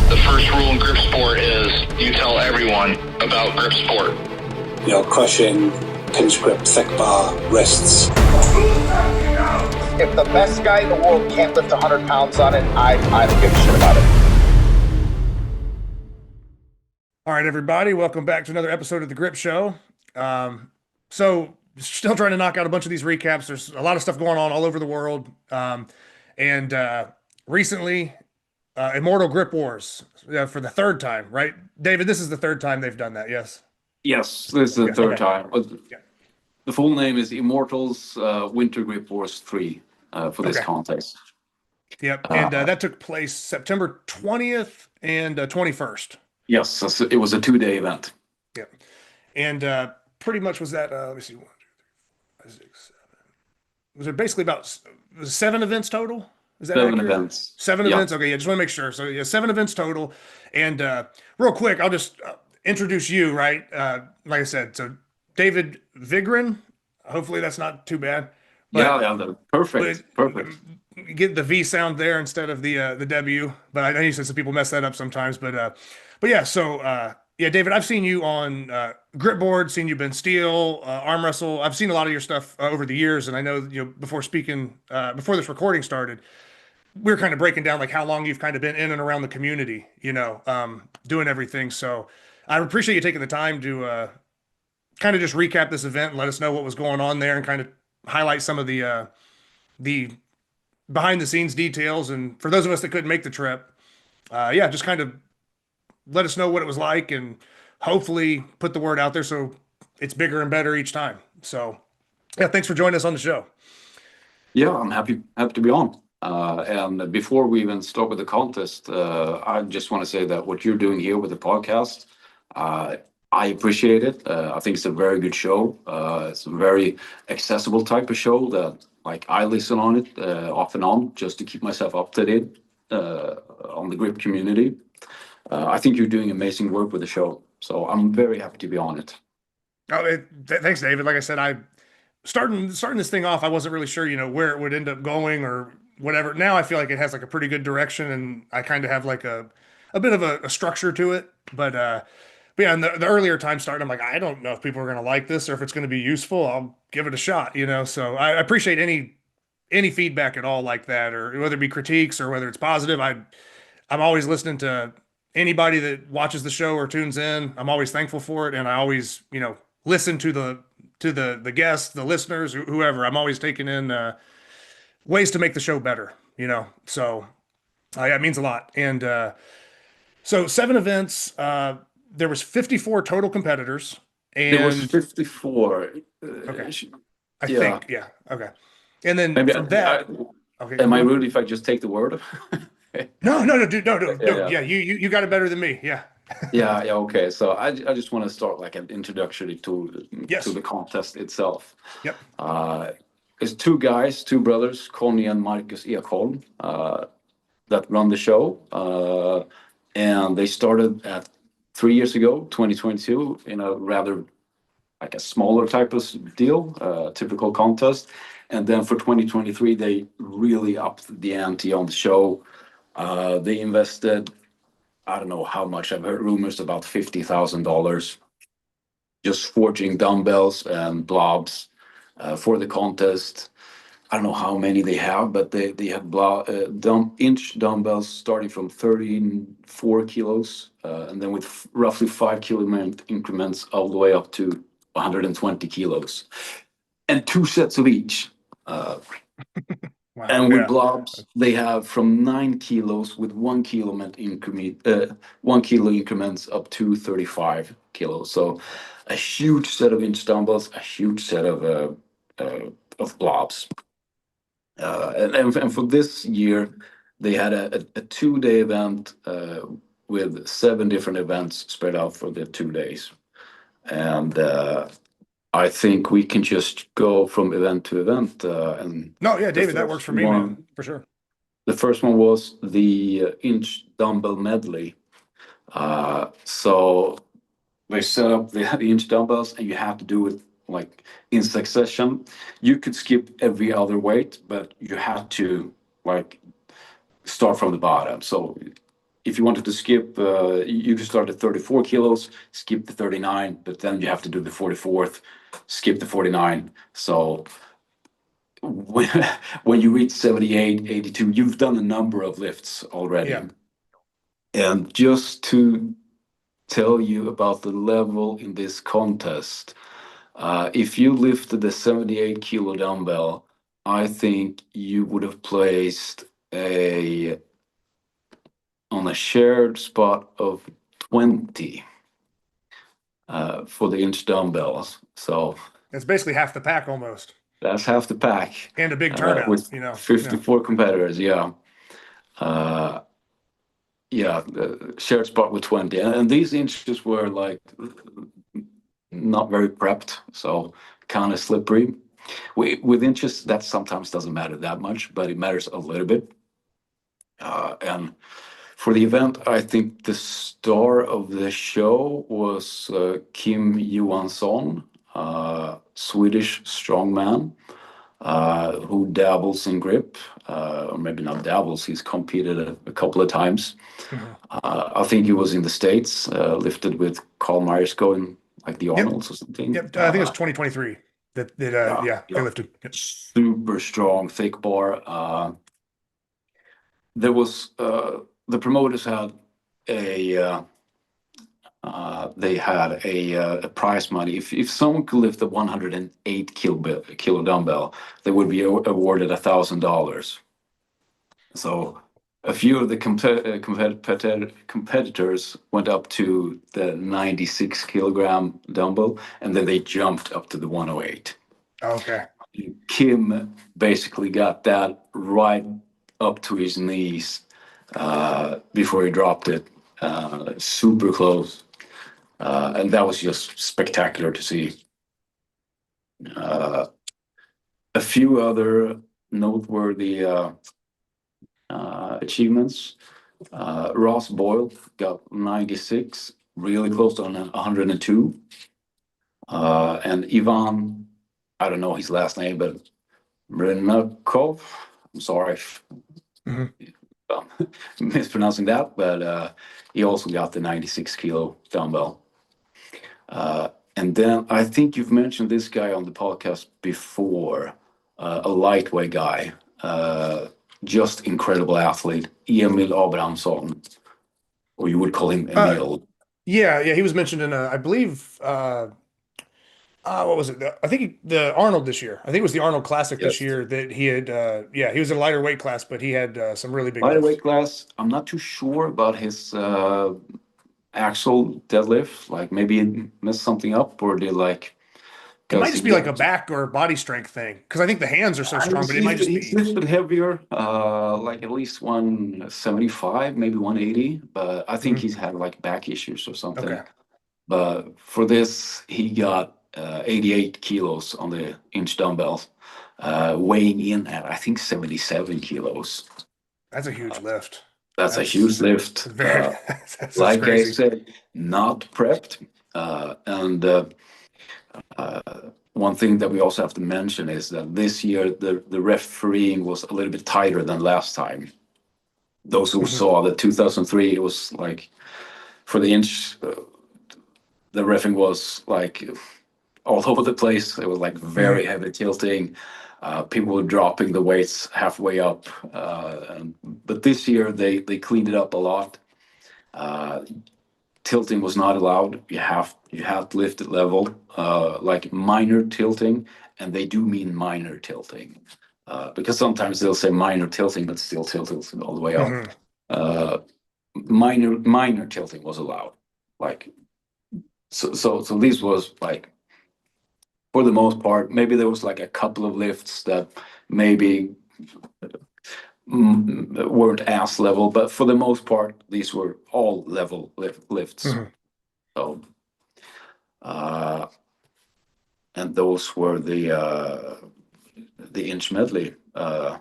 The first rule in grip sport is you tell everyone about grip sport. Crushing, pinch grip, thick bar, wrists. If the best guy in the world can't lift 100 pounds on it, I don't give a shit about it. All right, everybody, welcome back to another episode of The Grip Show. So still trying to knock out a bunch of these recaps. There's a lot of stuff going on all over the world. Recently, Immortal Grip Wars for the third time, right? David, this is the third time they've done that, yes? Yes, this is the third time. Yeah. The full name is Immortal's Winter Grip Wars 3 for this contest. Yep, and that took place September 20th and 21st. Yes, it was a 2-day event. Yep, and pretty much was that, let me see, 1, 2, 3, 4, 5, 6, 7. Was it basically about 7 events total? Is that 7 accurate? events. 7 events? Okay, yeah, just want to make sure. So, yeah, 7 events total. And real quick, I'll just introduce you, right? Like I said, so David Wigren. Hopefully that's not too bad. But, yeah, perfect. Get the V sound there instead of the W. But I know you said some people mess that up sometimes. But yeah, so yeah, David, I've seen you on grip board, seen you been steel, arm wrestle. I've seen a lot of your stuff over the years, and I know before this recording started, we were kind of breaking down like how long you've kind of been in and around the community, doing everything. So I appreciate you taking the time to kind of just recap this event and let us know what was going on there and kind of highlight some of the behind the scenes details. And for those of us that couldn't make the trip, just kind of let us know what it was like and hopefully put the word out there so it's bigger and better each time. So yeah, thanks for joining us on the show. Yeah, I'm happy to be on. And before we even start with the contest, I just want to say that what you're doing here with the podcast, I appreciate it. I think it's a very good show. It's a very accessible type of show that I listen on it off and on just to keep myself up to date on the grip community. I think you're doing amazing work with the show. So I'm very happy to be on it. Oh, thanks, David. Like I said, I starting this thing off, I wasn't really sure, where it would end up going or whatever. Now I feel like it has a pretty good direction, and I kind of have a bit of a structure to it. But yeah, in the earlier time starting, I'm like, I don't know if people are going to like this or if it's going to be useful. I'll give it a shot, So I appreciate any feedback at all like that, or whether it be critiques or whether it's positive. I'm always listening to anybody that watches the show or tunes in. I'm always thankful for it, and I always, listen to the guests, the listeners, whoever. I'm always taking in ways to make the show better, So yeah, it means a lot. And so 7 events. There was 54 total competitors. And there was 54. Okay. I think, yeah. Okay. And then maybe from that, okay. Am I rude if I just take the word? No, dude, no. Yeah, you got it better than me. Yeah. yeah. Okay. So I just want to start an introduction to the contest itself. Yep. It's 2 guys, 2 brothers, Conny and Marcus Ekholm, that run the show. And they started at 3 years ago, 2022, in a rather a smaller type of deal, typical contest. And then for 2023, they really upped the ante on the show. They invested, I don't know how much, I've heard rumors about $50,000, just forging dumbbells and blobs for the contest. I don't know how many they have, but they have inch dumbbells starting from 34 kilos, and then with roughly 5 kilo increments all the way up to 120 kilos, and 2 sets of each. Wow, and with blobs, they have from 9 kilos with 1 kilo increments up to 35 kilos. So a huge set of inch dumbbells, a huge set of blobs. And for this year, they had a 2-day event with 7 different events spread out for the 2 days. And I think we can just go from event to event. David, that works for me, man, for sure. The first one was the inch dumbbell medley. So they set up the inch dumbbells, and you have to do it in succession. You could skip every other weight, but you have to start from the bottom. So if you wanted to skip, you could start at 34 kilos, skip the 39, but then you have to do the 44th, skip the 49. So when, when you reach 78, 82, you've done a number of lifts already. Yeah. And just to tell you about the level in this contest, if you lifted the 78 kilo dumbbell, I think you would have placed on a shared spot of 20 for the inch dumbbells. So It's basically half the pack almost. that's half the pack. And a big turnout, with you know. 54 competitors, yeah. The shared spot with 20. And these inches were like not very prepped, so kind of slippery. With inches, that sometimes doesn't matter that much, but it matters a little bit. And for the event, I think the star of the show was Kim Johansson, Swedish strongman, who dabbles in grip, or maybe not dabbles, he's competed a couple of times. I think he was in the States, lifted with Carl Myersko in like the Arnolds or something. Yep, I think it's 2023 that they lifted. Yep. Super strong, thick bar. There was the promoters had a prize money. If someone could lift a 108 kilo dumbbell, they would be awarded $1,000. So a few of the competitors went up to the 96 kilogram dumbbell, and then they jumped up to the 108. Okay. Kim basically got that right up to his knees before he dropped it. Super close. And that was just spectacular to see. A few other noteworthy achievements. Ross Boyle got 96, really close to 102. And Ivan, I don't know his last name, but Brenakov, I'm sorry if mispronouncing that, but he also got the 96 kilo dumbbell. And then I think you've mentioned this guy on the podcast before, a lightweight guy, just incredible athlete, Emil Abrahamsson, or you would call him Emil. Yeah, he was mentioned in I believe what was it? I think the Arnold this year. I think it was the Arnold Classic this year that he had. He was in a lighter weight class, but he had some really big lighter lifts. weight class. I'm not too sure about his actual deadlift. Like maybe he messed something up, or did like. It might just be like a back or body strength thing, because I think the hands are so strong, but it might just be. He's lifted heavier, like at least 175, maybe 180. But I think he's had like back issues or something. Okay. But for this, he got 88 kilos on the inch dumbbells, weighing in at I think 77 kilos. That's a huge lift. That's a huge lift. That's like crazy. I said, not prepped. And one thing that we also have to mention is that this year the refereeing was a little bit tighter than last time. Those who saw the 2003, it was like for the inch, the reffing was like all over the place. It was like very heavy tilting. People were dropping the weights halfway up. But this year they cleaned it up a lot. Tilting was not allowed. You have to lift it level, like minor tilting, and they do mean minor tilting, because sometimes they'll say minor tilting, but still tilting all the way up. Minor tilting was allowed. Like so this was like, for the most part, maybe there was like a couple of lifts that maybe weren't as level, but for the most part, these were all level lifts. So, and those were the inch medley. I'd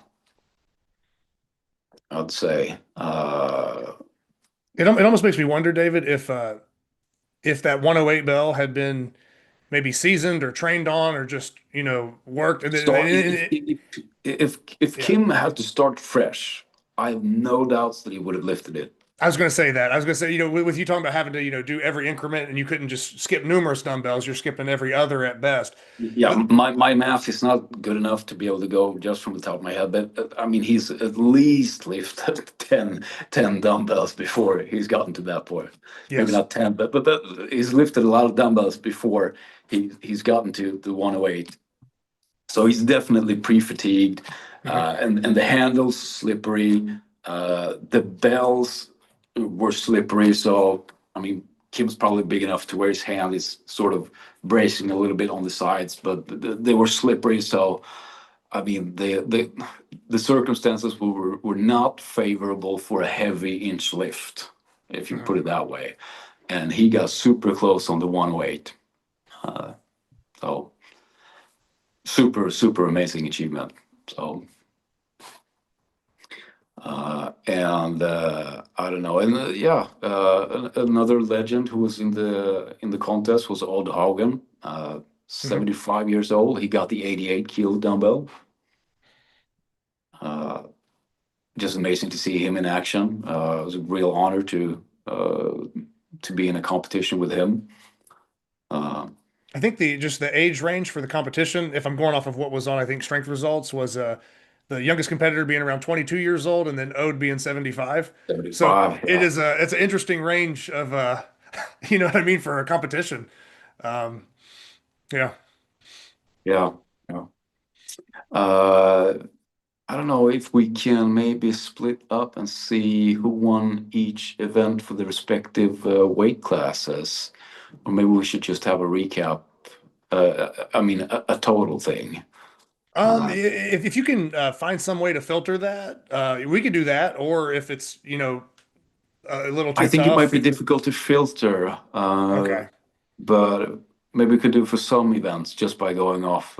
say. It almost makes me wonder, David, if that 108 bell had been maybe seasoned or trained on, or just worked. If Kim had to start fresh, I have no doubts that he would have lifted it. I was going to say that. I was going to say, with you talking about having to, do every increment and you couldn't just skip numerous dumbbells, you're skipping every other at best. Yeah, Uh, my math is not good enough to be able to go just from the top of my head, but I mean, he's at least lifted 10 dumbbells before he's gotten to that point. Maybe yes. not 10, but he's lifted a lot of dumbbells before he's gotten to the 108. So he's definitely pre-fatigued, Hmm. and the handles slippery, the bells were slippery. So I mean, Kim's probably big enough to where his hand is sort of bracing a little bit on the sides, but they were slippery. So I mean, the circumstances were not favorable for a heavy inch lift, if you Hmm. put it that way. And he got super close on the 108. So super amazing achievement. So and I don't know, and yeah, another legend who was in the contest was Odd Haugen, Hmm. 75 years old. He got the 88 kilo dumbbell. Uh, just amazing to see him in action. It was a real honor to be in a competition with him. Uh, I think the age range for the competition, if I'm going off of what was on, I think strength results was the youngest competitor being around 22 years old and then Ode being 75. So 75, it yeah, is it's an interesting range of you know what I mean, for a competition. Um, yeah. yeah, yeah. Uh, I don't know if we can maybe split up and see who won each event for the respective weight classes, or maybe we should just have a recap. I mean, a total thing. Uh, If you can find some way to filter that, we could do that. Or if it's, a little I too think it might be tough. difficult to filter, Okay. but maybe we could do for some events just by going off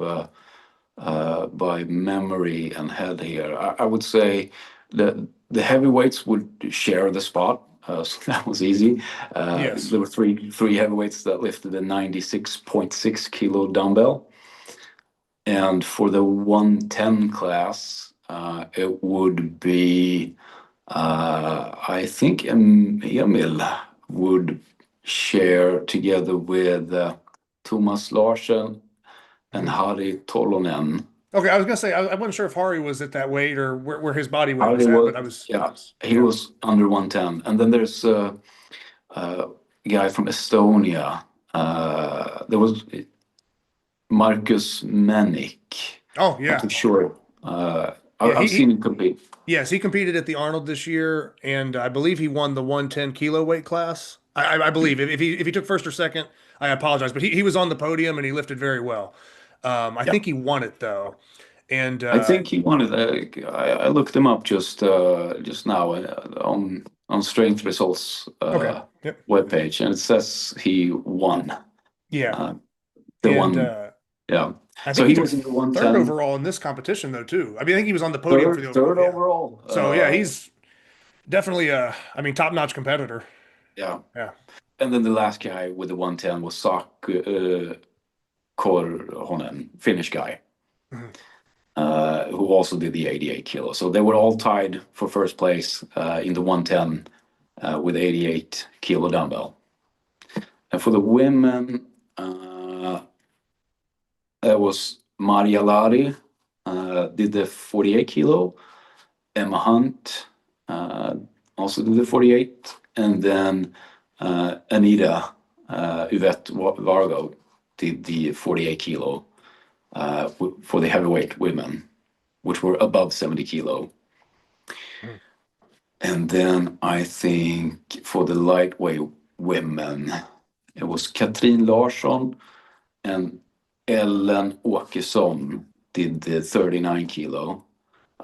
by memory and head here. I would say that the heavyweights would share the spot. So that was easy. Yes. There were three heavyweights that lifted a 96.6 kilo dumbbell. And for the 110 class, it would be, I think Emil would share together with Thomas Larsen and Mhm. Harry Tolonen. Okay. I was gonna say I wasn't sure if Hari was at that weight or where his body weight Harry was at, but was, I was, yeah, he yeah. was under 110. And then there's a guy from Estonia. There was Marcus Manic. Oh Not yeah. too sure. Yeah. I've seen him compete. Yes, he competed at the Arnold this year, and I believe he won the 110 kilo weight class. I believe if he took first or second, I apologize, but he was on the podium and he lifted very well. I Yeah, think he won it though, and I think he wanted. I looked him up just now on Strength Results okay, yep, webpage, and it says he won. yeah, Uh, the and one, yeah. I So think he he took was in the third 110, overall in this competition though too. I mean, I think he was on the podium for the overall. third Yeah, overall. so yeah, he's definitely I mean, top-notch competitor. Yeah. Yeah. And then the last guy with the 110 was Sak Korhonen, Finnish guy, Mhm. who also did the 88 kilo. So they were all tied for first place in the 110 with 88 kilo dumbbell. And for the women, that was Maria Lari, did the 48 kilo. Emma Hunt also did the 48. And then Anita Yvette Vargo did the 48 kilo for the heavyweight women, which were above 70 kilo. Mhm. And then I think for the lightweight women, it was Katrin Larsson and Ellen Åkesson did the 39 kilo.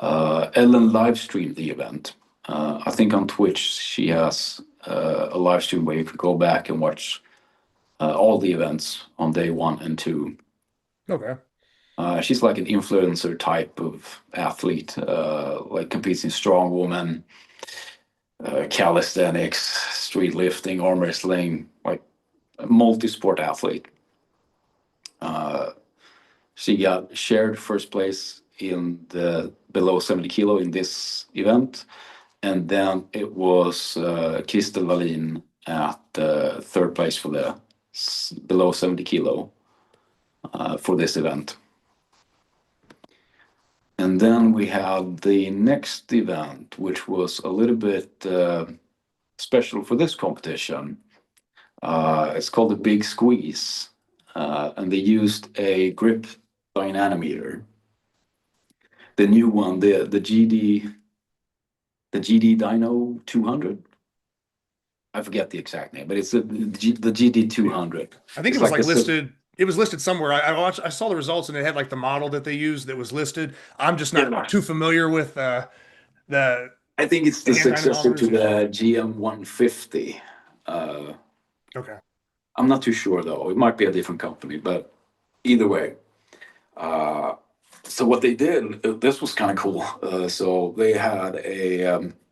Ellen live streamed the event. I think on Twitch she has a live stream where you could go back and watch all the events on day 1 and 2. Okay. She's like an influencer type of athlete, like competes in strong woman, calisthenics, street lifting, arm wrestling, like a multi-sport athlete. She got shared first place in the below 70 kilo in this event, and then it was Christer Wallin at third place for the below 70 kilo for this event. And then we had the next event, which was a little bit special for this competition. It's called the Big Squeeze, and they used a grip dynamometer. The new one, the GD Dyno 200. I forget the exact name, but it's the GD 200. I think it was like listed. It was listed somewhere. I saw the results and it had like the model that they used that was listed. I'm just not too familiar with the. I think it's the successor to the GM 150. Okay. I'm not too sure though. It might be a different company, but either way. So what they did, this was kind of cool. So they had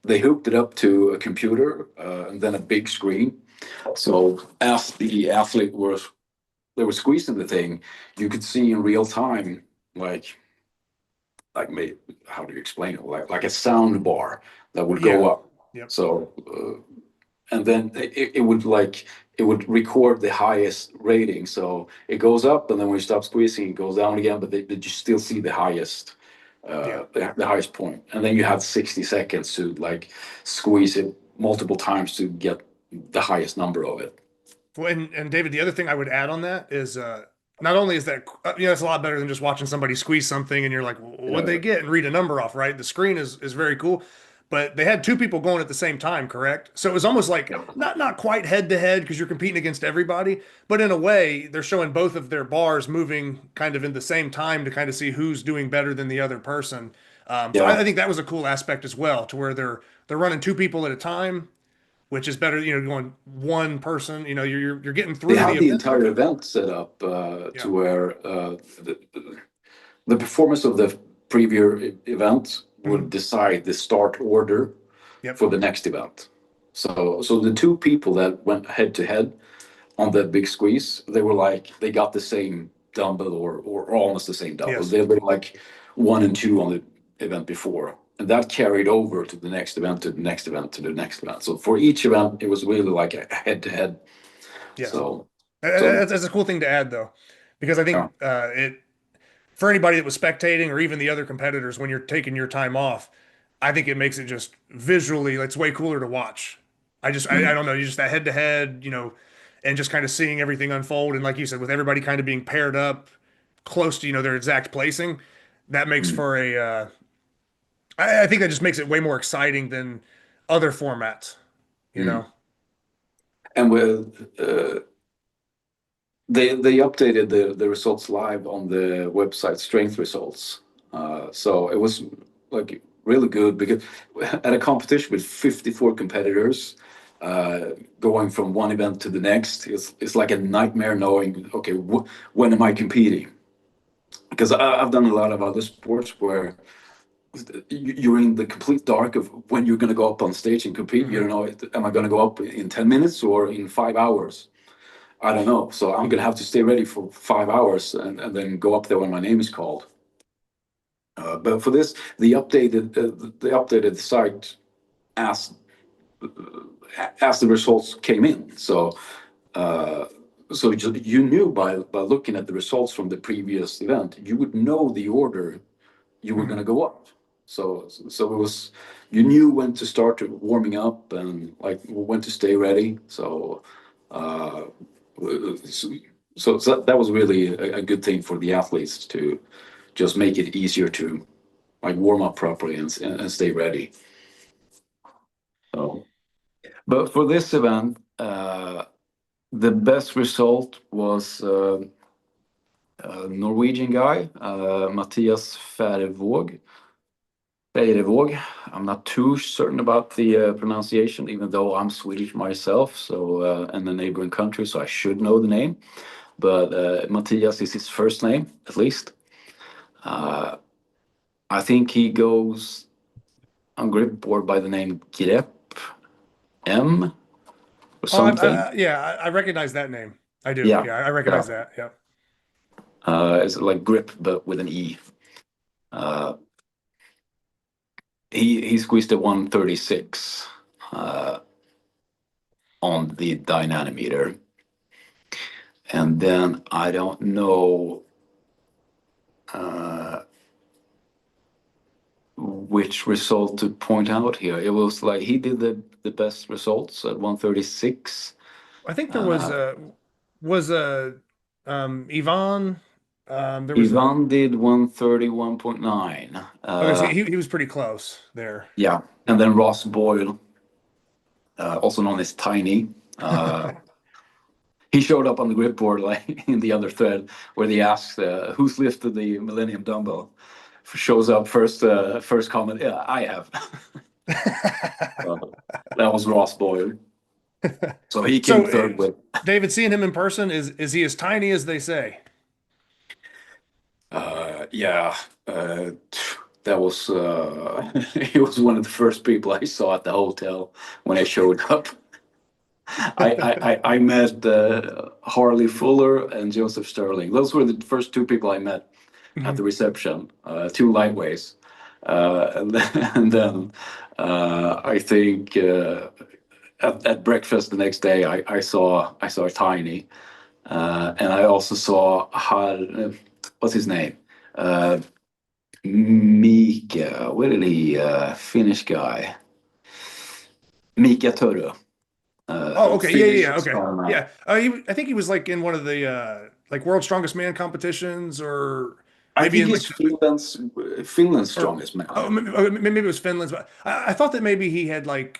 they hooked it up to a computer and then a big screen. So as the athlete they were squeezing the thing, you could see in real time, like maybe, how do you explain it? Like a sound bar that would go up. Yep. So and then it would record the highest rating. So it goes up, and then when you stop squeezing, it goes down again. But you still see the highest, the highest point. And then you have 60 seconds to like squeeze it multiple times to get the highest number of it. Well, and David, the other thing I would add on that is not only is that it's a lot better than just watching somebody squeeze something and you're like, what'd they get, and read a number off, right? The screen is very cool, but they had two people going at the same time, correct? So it was almost like not quite head to head because you're competing against everybody, but in a way they're showing both of their bars moving kind of in the same time to kind of see who's doing better than the other person. So I think that was a cool aspect as well, to where they're running two people at a time, which is better, going one person, you're getting through They had the event. entire event set up to where the performance of the previous event would decide the start order for the next event. So the two people that went head to head on the big squeeze, they got the same dumbbell or almost the same dumbbell. They were like 1 and 2 on the event before. And that carried over to the next event, to the next event, to the next event. So for each event, it was really like a head to head. Yeah. So that's a cool thing to add, though, because I think for anybody that was spectating or even the other competitors, when you're taking your time off, I think it makes it just visually, it's way cooler to watch. I don't know, you just that head to head, and just kind of seeing everything unfold. And like you said, with everybody kind of being paired up close to, their exact placing, that makes for I think that just makes it way more exciting than other formats, And with they updated the results live on the website Strength Results. So it was like really good, because at a competition with 54 competitors, going from one event to the next, it's like a nightmare knowing, okay, when am I competing? Because I've done a lot of other sports where you're in the complete dark of when you're going to go up on stage and compete. You don't know, am I going to go up in 10 minutes or in 5 hours? I don't know. So I'm going to have to stay ready for 5 hours and then go up there when my name is called. But for this, they updated the site as the results came in. So you knew by looking at the results from the previous event, you would know the order you were going to go up. So it was, you knew when to start warming up and like when to stay ready. So that was really a good thing for the athletes, to just make it easier to like warm up properly and stay ready. So, but for this event, the best result was a Norwegian guy, Mathias Färevåg. I'm not too certain about the pronunciation, even though I'm Swedish myself, so in the neighboring country, so I should know the name. But Matthias is his first name, at least. I think he goes on grip board by the name Grep M or something. I recognize that name. I do. Yeah, I recognize that. Yeah. It's like grip, but with an E. he squeezed a 136 on the dynamometer. And then I don't know which result to point out here. It was like he did the best results at 136. I think there was a Ivan. There was a Ivan did 131.9. okay, so he was pretty close there. Yeah, and then Ross Boyle, also known as Tiny, he showed up on the grip board like in the other thread where they asked who's lifted the Millennium Dumbbell. Shows up first comment, yeah, I have. That was Ross Boyle. So he came third with. David, seeing him in person, is he as tiny as they say? Yeah, that was he was one of the first people I saw at the hotel when I showed up. I met Harley Fuller and Joseph Sterling. Those were the first two people I met at the reception, two lightweights. And then I think at breakfast the next day I saw Tiny, and I also saw what's his name, Mika. Where did he Finnish guy? Mika Törö. Oh, okay, yeah, okay, strongman. yeah. I think he was like in one of the like World's Strongest Man competitions, or I maybe think in he's Finland's strongest man. oh, maybe it was Finland's. But I thought that maybe he had like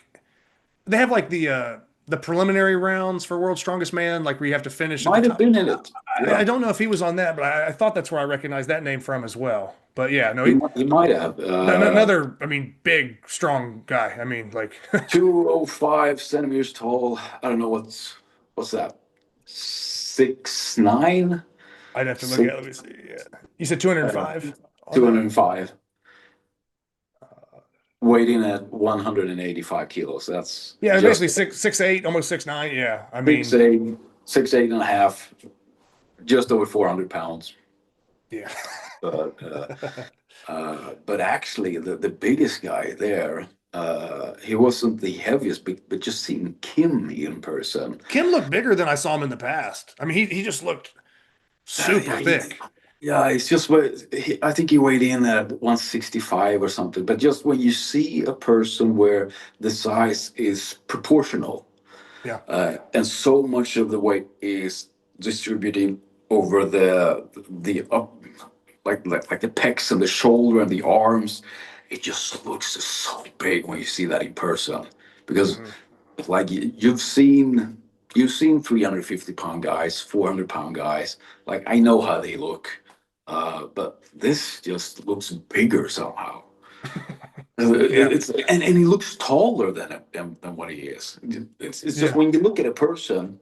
they have like the preliminary rounds for World's Strongest Man, like where you have to finish at Might the have top. been in it. Yeah. I don't know if he was on that, but I thought that's where I recognized that name from as well. But yeah, no, He might have. another, I mean, big, strong guy. I mean, like 205 centimeters tall. I don't know what's that? 6'9"? I'd have to look at. Let me see. Yeah, you said 205. 205. Weighed in at 185 kilos. That's Yeah, just basically 6'8", almost 6'9". Yeah, I mean, 6'8" and a half, just over 400 pounds. yeah. But actually, the biggest guy there, he wasn't the heaviest, but just seeing Kim in person. Kim looked bigger than I saw him in the past. I mean, he just looked super thick. Yeah, it's just I think he weighed in at 165 or something. But just when you see a person where the size is proportional, Yeah. and so much of the weight is distributing over the up, like the pecs and the shoulder and the arms, it just looks so big when you see that in person. Because like you've seen 350-pound guys, 400-pound guys. Like I know how they look. But this just looks bigger somehow. And he looks taller than what he is. It's just when you look at a person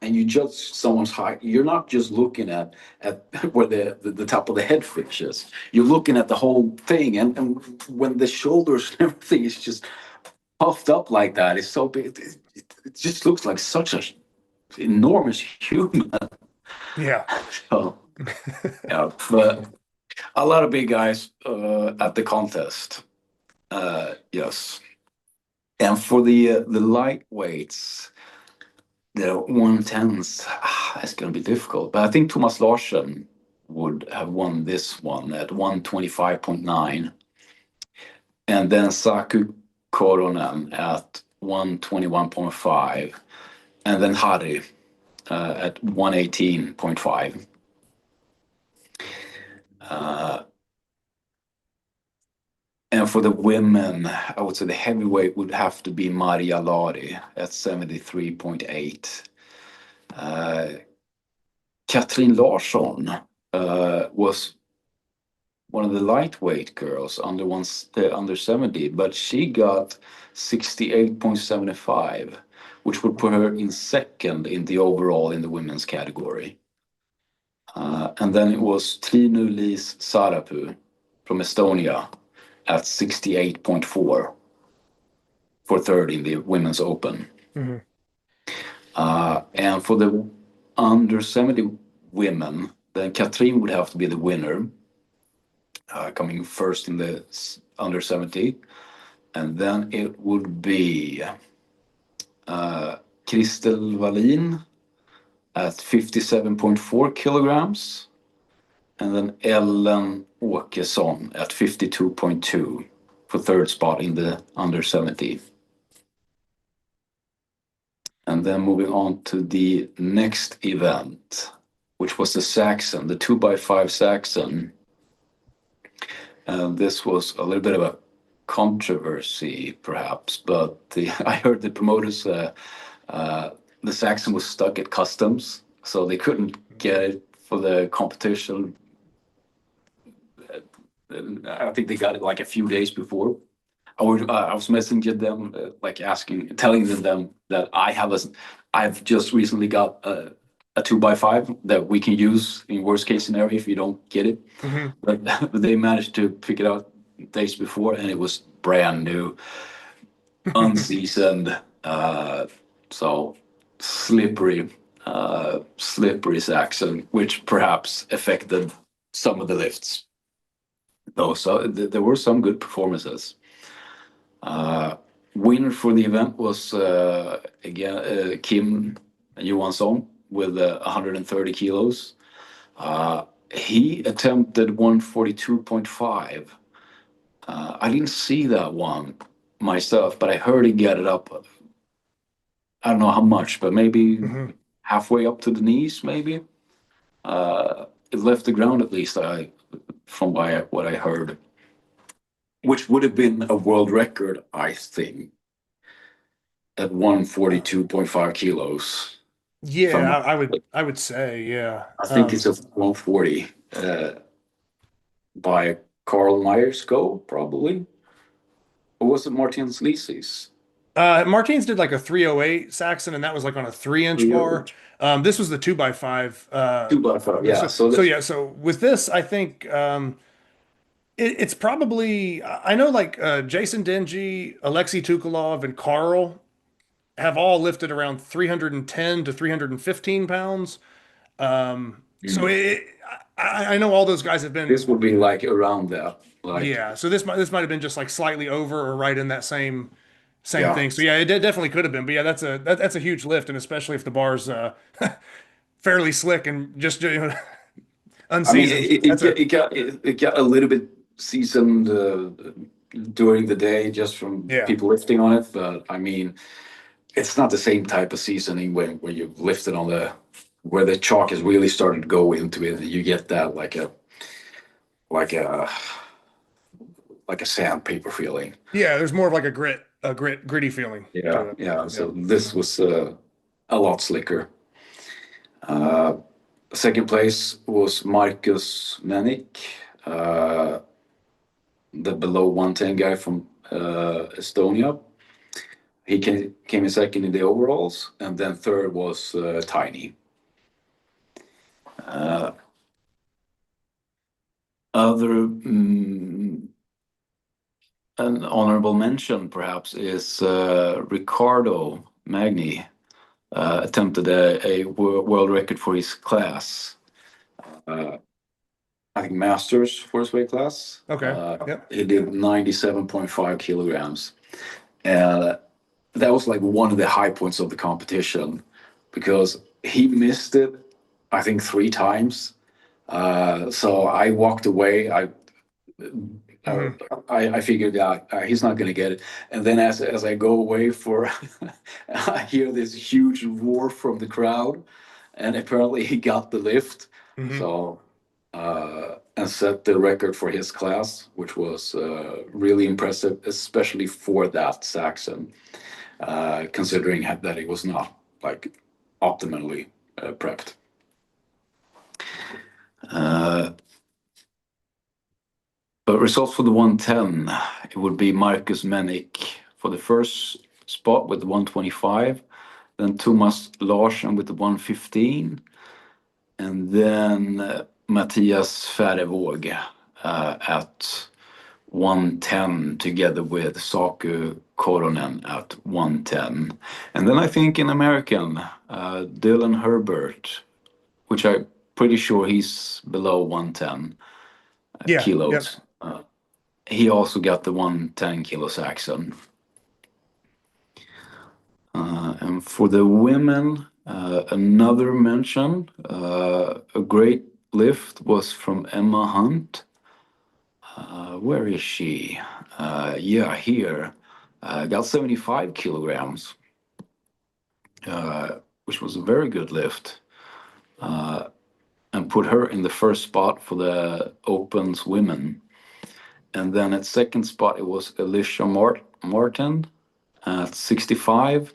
and you judge someone's height, you're not just looking at where the top of the head finishes. You're looking at the whole thing, and when the shoulders and everything is just puffed up like that, it's so big. It just looks like such a enormous human. Yeah. So, yeah, but a lot of big guys at the contest. Yes, and for the lightweights, the 110s, it's going to be difficult. But I think Thomas Larsen would have won this one at 125.9, and then Saku Koronen at 121.5, and then Harry at 118.5. And for the women, I would say the heavyweight would have to be Maria Lari at 73.8. Katrin Larsson was one of the lightweight girls under 70, but she got 68.75, which would put her in second in the overall in the women's category. And then it was Triinu-Liis Sarapuu from Estonia at 68.4 for third in the women's open. Mm-hmm. And for the under 70 women, then Katrin would have to be the winner, coming first in the under 70. And then it would be Kristel Wallin at 57.4 kilograms. And then Ellen Åkesson at 52.2 for third spot in the under 70. And then moving on to the next event, which was the Saxon, the 2x5 Saxon. And this was a little bit of a controversy, perhaps, but I heard the promoters, the Saxon was stuck at customs, so they couldn't get it for the competition. I think they got it like a few days before. I was messaging them, like telling them that I've just recently got a 2x5 that we can use in worst case scenario if you don't get it. But they managed to pick it out days before, and it was brand new, unseasoned, so slippery Saxon, which perhaps affected some of the lifts. Though, so there were some good performances. Winner for the event was again Kim Johansson with 130 kilos. He attempted 142.5. I didn't see that one myself, but I heard he got it up. I don't know how much, but maybe halfway up to the knees, maybe. It left the ground at least, from what I heard, which would have been a world record, I think, at 142.5 kilos. Yeah, I would say, yeah. I think it's a 140 by Carl Meyersko, probably. Or was it Martin Sleazy's? Martins did like a 308 Saxon, and that was like on a 3-inch bar. This was the 2x5. 2x5, yeah. So with this, I think it's probably, I know like Jason Denji, Alexei Tukalov, and Carl have all lifted around 310 to 315 pounds. So I know all those guys have been. This would be like around that. Like, yeah. So this might have been just like slightly over or right in that same thing. So yeah, it definitely could have been. But yeah, that's a huge lift, and especially if the bar's fairly slick and just unseasoned. I mean, it got a little bit seasoned during the day just from people lifting on it, but I mean, it's not the same type of seasoning when you've lifted on where the chalk has really started to go into it. You get that like a sandpaper feeling. Yeah, there's more of like a gritty feeling. Yeah. So this was a lot slicker. Second place was Markus Menik, the below 110 guy from Estonia. He came in second in the overalls, and then third was Tiny. An honorable mention, perhaps, is Ricardo Magni. Attempted a world record for his class. I think masters for his weight class. Okay. He did 97.5 kilograms. And that was like one of the high points of the competition because he missed it, I think, 3 times. So I walked away. I figured out he's not going to get it. And then as I go away I hear this huge roar from the crowd, and apparently he got the lift. So and set the record for his class, which was really impressive, especially for that Saxon, considering that he was not like optimally prepped. But results for the 110, it would be Markus Menik for the first spot with the 125, then Thomas Larsson with the 115, and then Mattias Färevåg at 110 together with Saku Koronen at 110. And then I think in American, Dylan Herbert, which I'm pretty sure he's below 110 kilos. he also got the 110 kilo Saxon. And for the women, another mention, a great lift was from Emma Hunt. Where is she? Yeah, here. Got 75 kilograms, which was a very good lift. And put her in the first spot for the Opens women. And then at second spot, it was Alicia Martin at 65.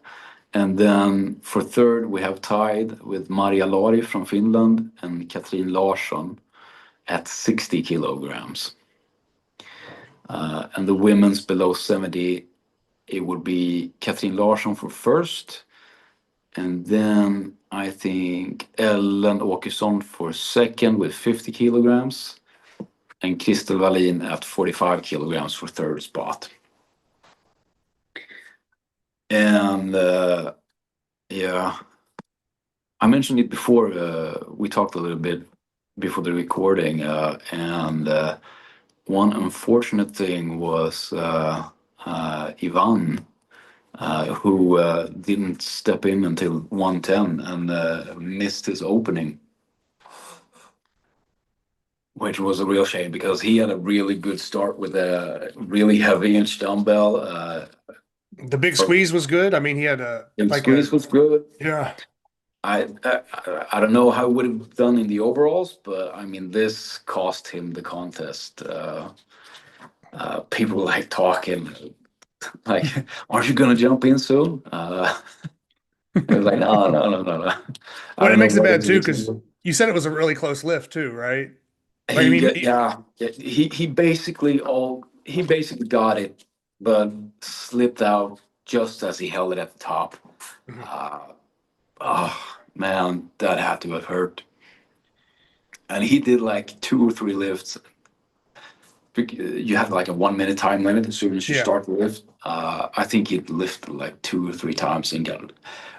And then for third, we have tied with Maria Lari from Finland and Katrin Larsson at 60 kilograms. And the women's below 70, it would be Katrin Larsson for first. And then I think Ellen Åkesson for second with 50 kilograms. And Kristel Wallin at 45 kilograms for third spot. And yeah, I mentioned it before. We talked a little bit before the recording, and one unfortunate thing was Ivan, who didn't step in until 110 and missed his opening, which was a real shame because he had a really good start with a really heavy inch dumbbell. The big squeeze was good. I mean, he had Squeeze was good. Yeah. I don't know how it would have done in the overalls, but I mean, this cost him the contest. People like talking, like, "Aren't you gonna jump in soon?" I was like, "No." Well, it makes it bad too because you said it was a really close lift too, right? Like, I mean, He basically got it, but slipped out just as he held it at the top. Oh man, that had to have hurt. And he did like 2 or 3 lifts. You have like a 1 minute time limit as soon as you start the lift. I think he lifted like 2 or 3 times and got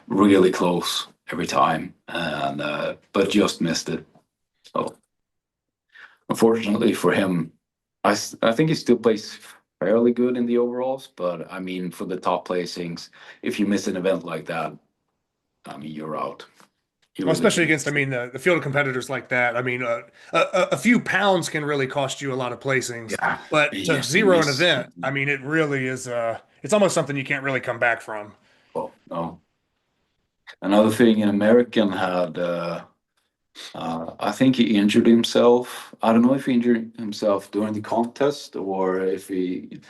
really close every time, and but just missed it. So unfortunately for him, I think he still plays fairly good in the overalls. But I mean, for the top placings, if you miss an event like that, I mean, you're out. Well, especially against, I mean, the field of competitors like that. I mean, a few pounds can really cost you a lot of placings. Yeah. But to zero an event, I mean, it really is. It's almost something you can't really come back from. Oh, no. Another thing, an American had. I think he injured himself. I don't know if he injured himself during the contest or if he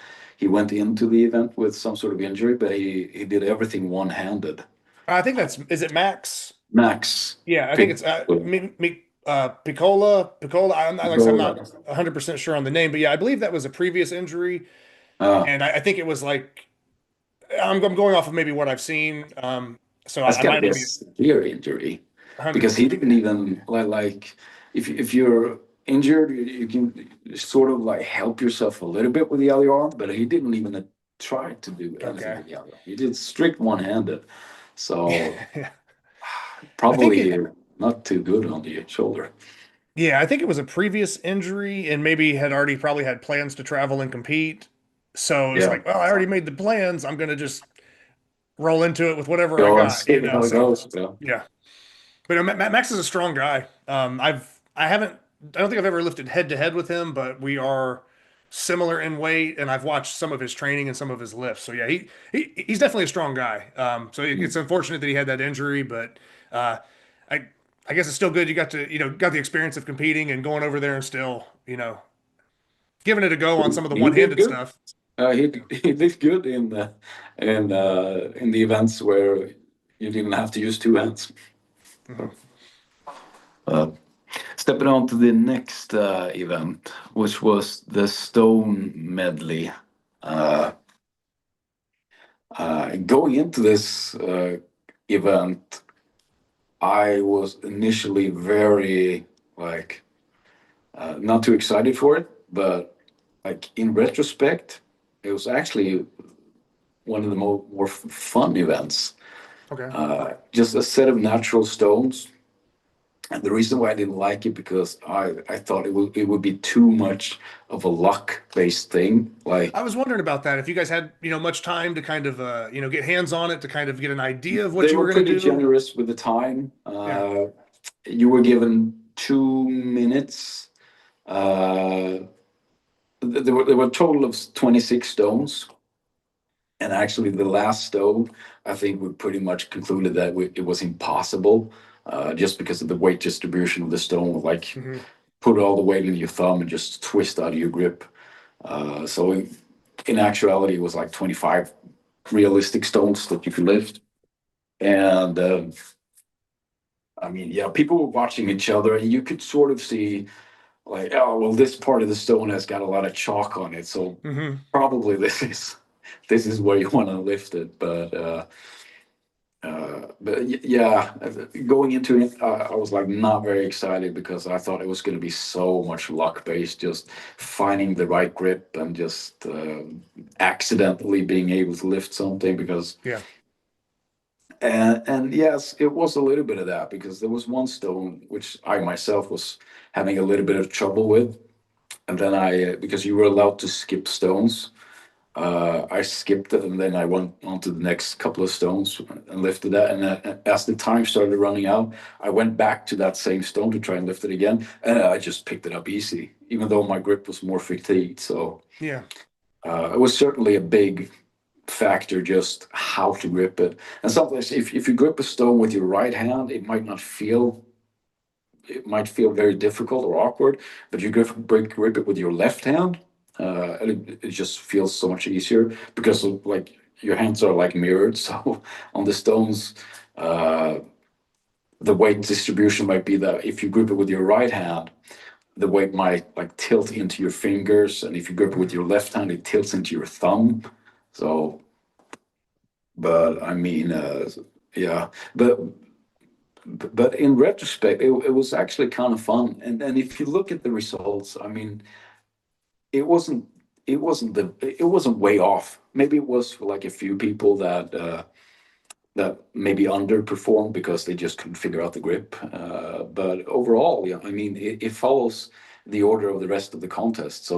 went into the event with some sort of injury, but he did everything one-handed. I think is it Max? Max. Yeah, I think it's Piccola. I'm not 100% sure on the name, but yeah, I believe that was a previous injury, and I think it was like I'm going off of maybe what I've seen. So that's I gotta might be a be severe injury 100%. because he didn't even like if you're injured, you can sort of like help yourself a little bit with the other arm, but he didn't even try to do anything with the other arm. He did strict one-handed, so. Probably not too good on the shoulder. Yeah, I think it was a previous injury and maybe had already probably had plans to travel and compete. So it's like, well, I already made the plans. I'm going to just roll into it with whatever I got. See how it goes. Yeah. But Max is a strong guy. I don't think I've ever lifted head to head with him, but we are similar in weight, and I've watched some of his training and some of his lifts. So yeah, he's definitely a strong guy. So it's unfortunate that he had that injury, but I guess it's still good. You got the experience of competing and going over there and still giving it a go on some of the one-handed stuff. He did good in the events where you didn't have to use 2 hands. Stepping on to the next event, which was the Stone Medley. Going into this event, I was initially very not too excited for it, but in retrospect, it was actually one of the more fun events. Okay. Just a set of natural stones And the reason why I didn't like it because I thought it would be too much of a luck based thing. Like I was wondering about that. If you guys had, much time to kind of, get hands on it to kind of get an idea of what they you were were going pretty to do. generous with the time. Yeah. You were given 2 minutes. Uh, there were a total of 26 stones. And actually, the last stone, I think we pretty much concluded that it was impossible, just because of the weight distribution of the stone. Like, Hmm. put all the weight in your thumb and just twist out of your grip. So in actuality, it was like 25 realistic stones that you could lift. And I mean, yeah, people were watching each other, and you could sort of see, like, oh, well, this part of the stone has got a lot of chalk on it, so Hmm. probably this is where you want to lift it. Yeah, going into it, I was like not very excited because I thought it was going to be so much luck based, just finding the right grip and just accidentally being able to lift something. Because Yeah. and yes, it was a little bit of that because there was one stone which I myself was having a little bit of trouble with, and then because you were allowed to skip stones. I skipped it and then I went on to the next couple of stones and lifted that. And as the time started running out, I went back to that same stone to try and lift it again. And I just picked it up easy, even though my grip was more fatigued. So Yeah. it was certainly a big factor just how to grip it. And sometimes if you grip a stone with your right hand, it might feel very difficult or awkward, but you grip it with your left hand, and it just feels so much easier because like your hands are like mirrored. So on the stones, uh, the weight distribution might be that if you grip it with your right hand, the weight might like tilt into your fingers, and if you grip it with Mhm. your left hand, it tilts into your thumb. So, but I mean, yeah, but in retrospect, it was actually kind of fun. And if you look at the results, I mean, it wasn't it wasn't way off. Maybe it was for like a few people that maybe underperformed because they just couldn't figure out the grip. But overall, yeah, I mean, it follows the order of the rest of the contest. So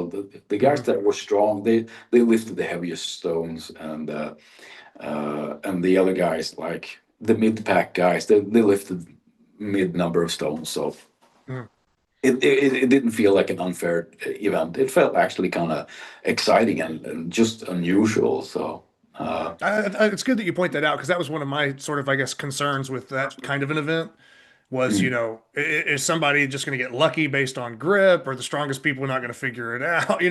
the guys Mhm. that were strong, they lifted the heaviest stones, and the other guys, like the mid pack guys, they lifted mid number of stones. So Mhm. it didn't feel like an unfair event. It felt actually kind of exciting and just unusual. So It's good that you point that out because that was one of my sort of, I guess, concerns with that kind of an event was, mm, is somebody just going to get lucky based on grip or the strongest people not going to figure it out,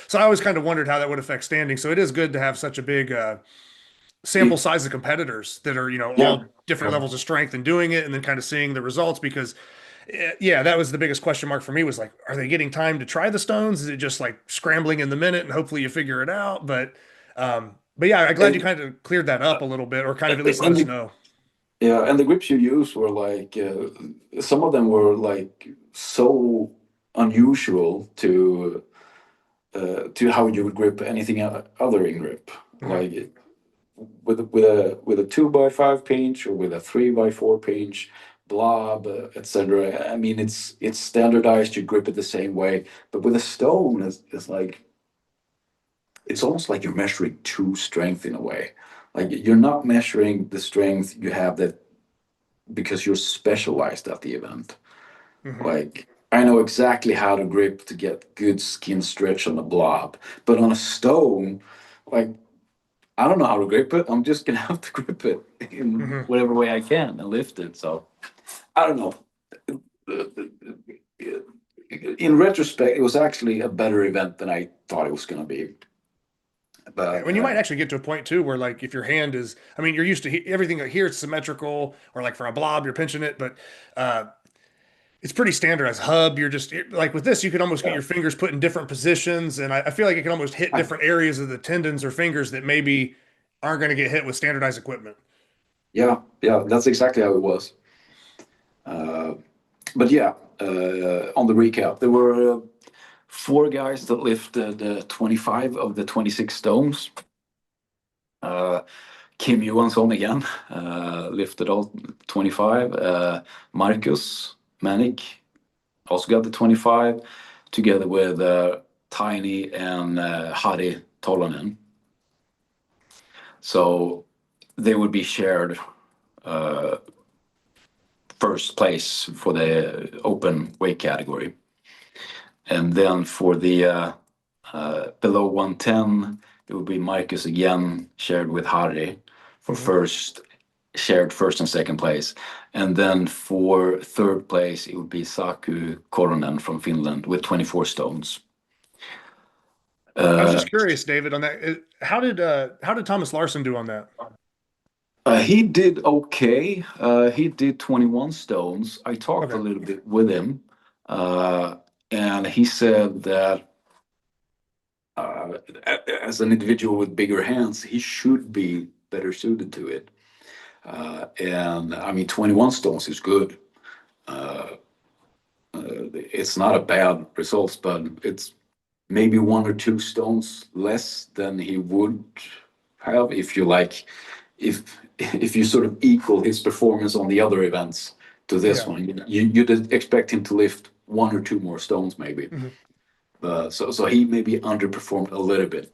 So I always kind of wondered how that would affect standing. So it is good to have such a big sample it- size of competitors that are, yeah, all different levels of strength and doing it and then kind of seeing the results because yeah, that was the biggest question mark for me was like, are they getting time to try the stones? Is it just like scrambling in the minute and hopefully you figure it out? But yeah, I'm glad you and, kind of cleared that up a little bit or kind of at least let and us the, know. yeah, and the grips you use were like some of them were like so unusual to how you would grip anything other in grip, Mhm. like with a 2x5 pinch or with a 3x4 pinch blob, etc. I mean, it's standardized. You grip it the same way, but with a stone, it's like it's almost like you're measuring two strength in a way. Like you're not measuring the strength you have that because you're specialized at the event. Mhm. Like I know exactly how to grip to get good skin stretch on a blob, but on a stone, like I don't know how to grip it. I'm just gonna have to grip it in Mhm. whatever way I can and lift it. So I don't know. In retrospect, it was actually a better event than I thought it was gonna be. Yeah, But when you might actually get to a point too where like if your hand is, I mean, you're used to everything here it's symmetrical or like for a blob you're pinching it, but uh, it's pretty standardized hub. You're just like with this, you can almost get yeah, your fingers put in different positions, and I feel like it can almost hit I- different areas of the tendons or fingers that maybe aren't going to get hit with standardized equipment. yeah, that's exactly how it was. Uh, but yeah, on the recap, there were four guys that lifted 25 of the 26 stones. Uh, Kim Johansson again lifted all 25. Marcus Manic also got the 25, together with Tiny and Harry Tolonen. So they would be shared first place for the open weight category. And then for the below 110, it would be Marcus again, shared with Harry for shared first and second place. And then for third place, it would be Saku Koronen from Finland with 24 stones. I was just curious, David, on that. How did Thomas Larson do on that? He did okay. He did 21 stones. I talked a little bit with him, and he said that as an individual with bigger hands, he should be better suited to it. And I mean, 21 stones is good. It's not a bad result, but it's maybe 1 or 2 stones less than he would have if you if you sort of equal his performance on the other events to this one. You'd expect him to lift 1 or 2 more stones maybe. So he maybe underperformed a little bit.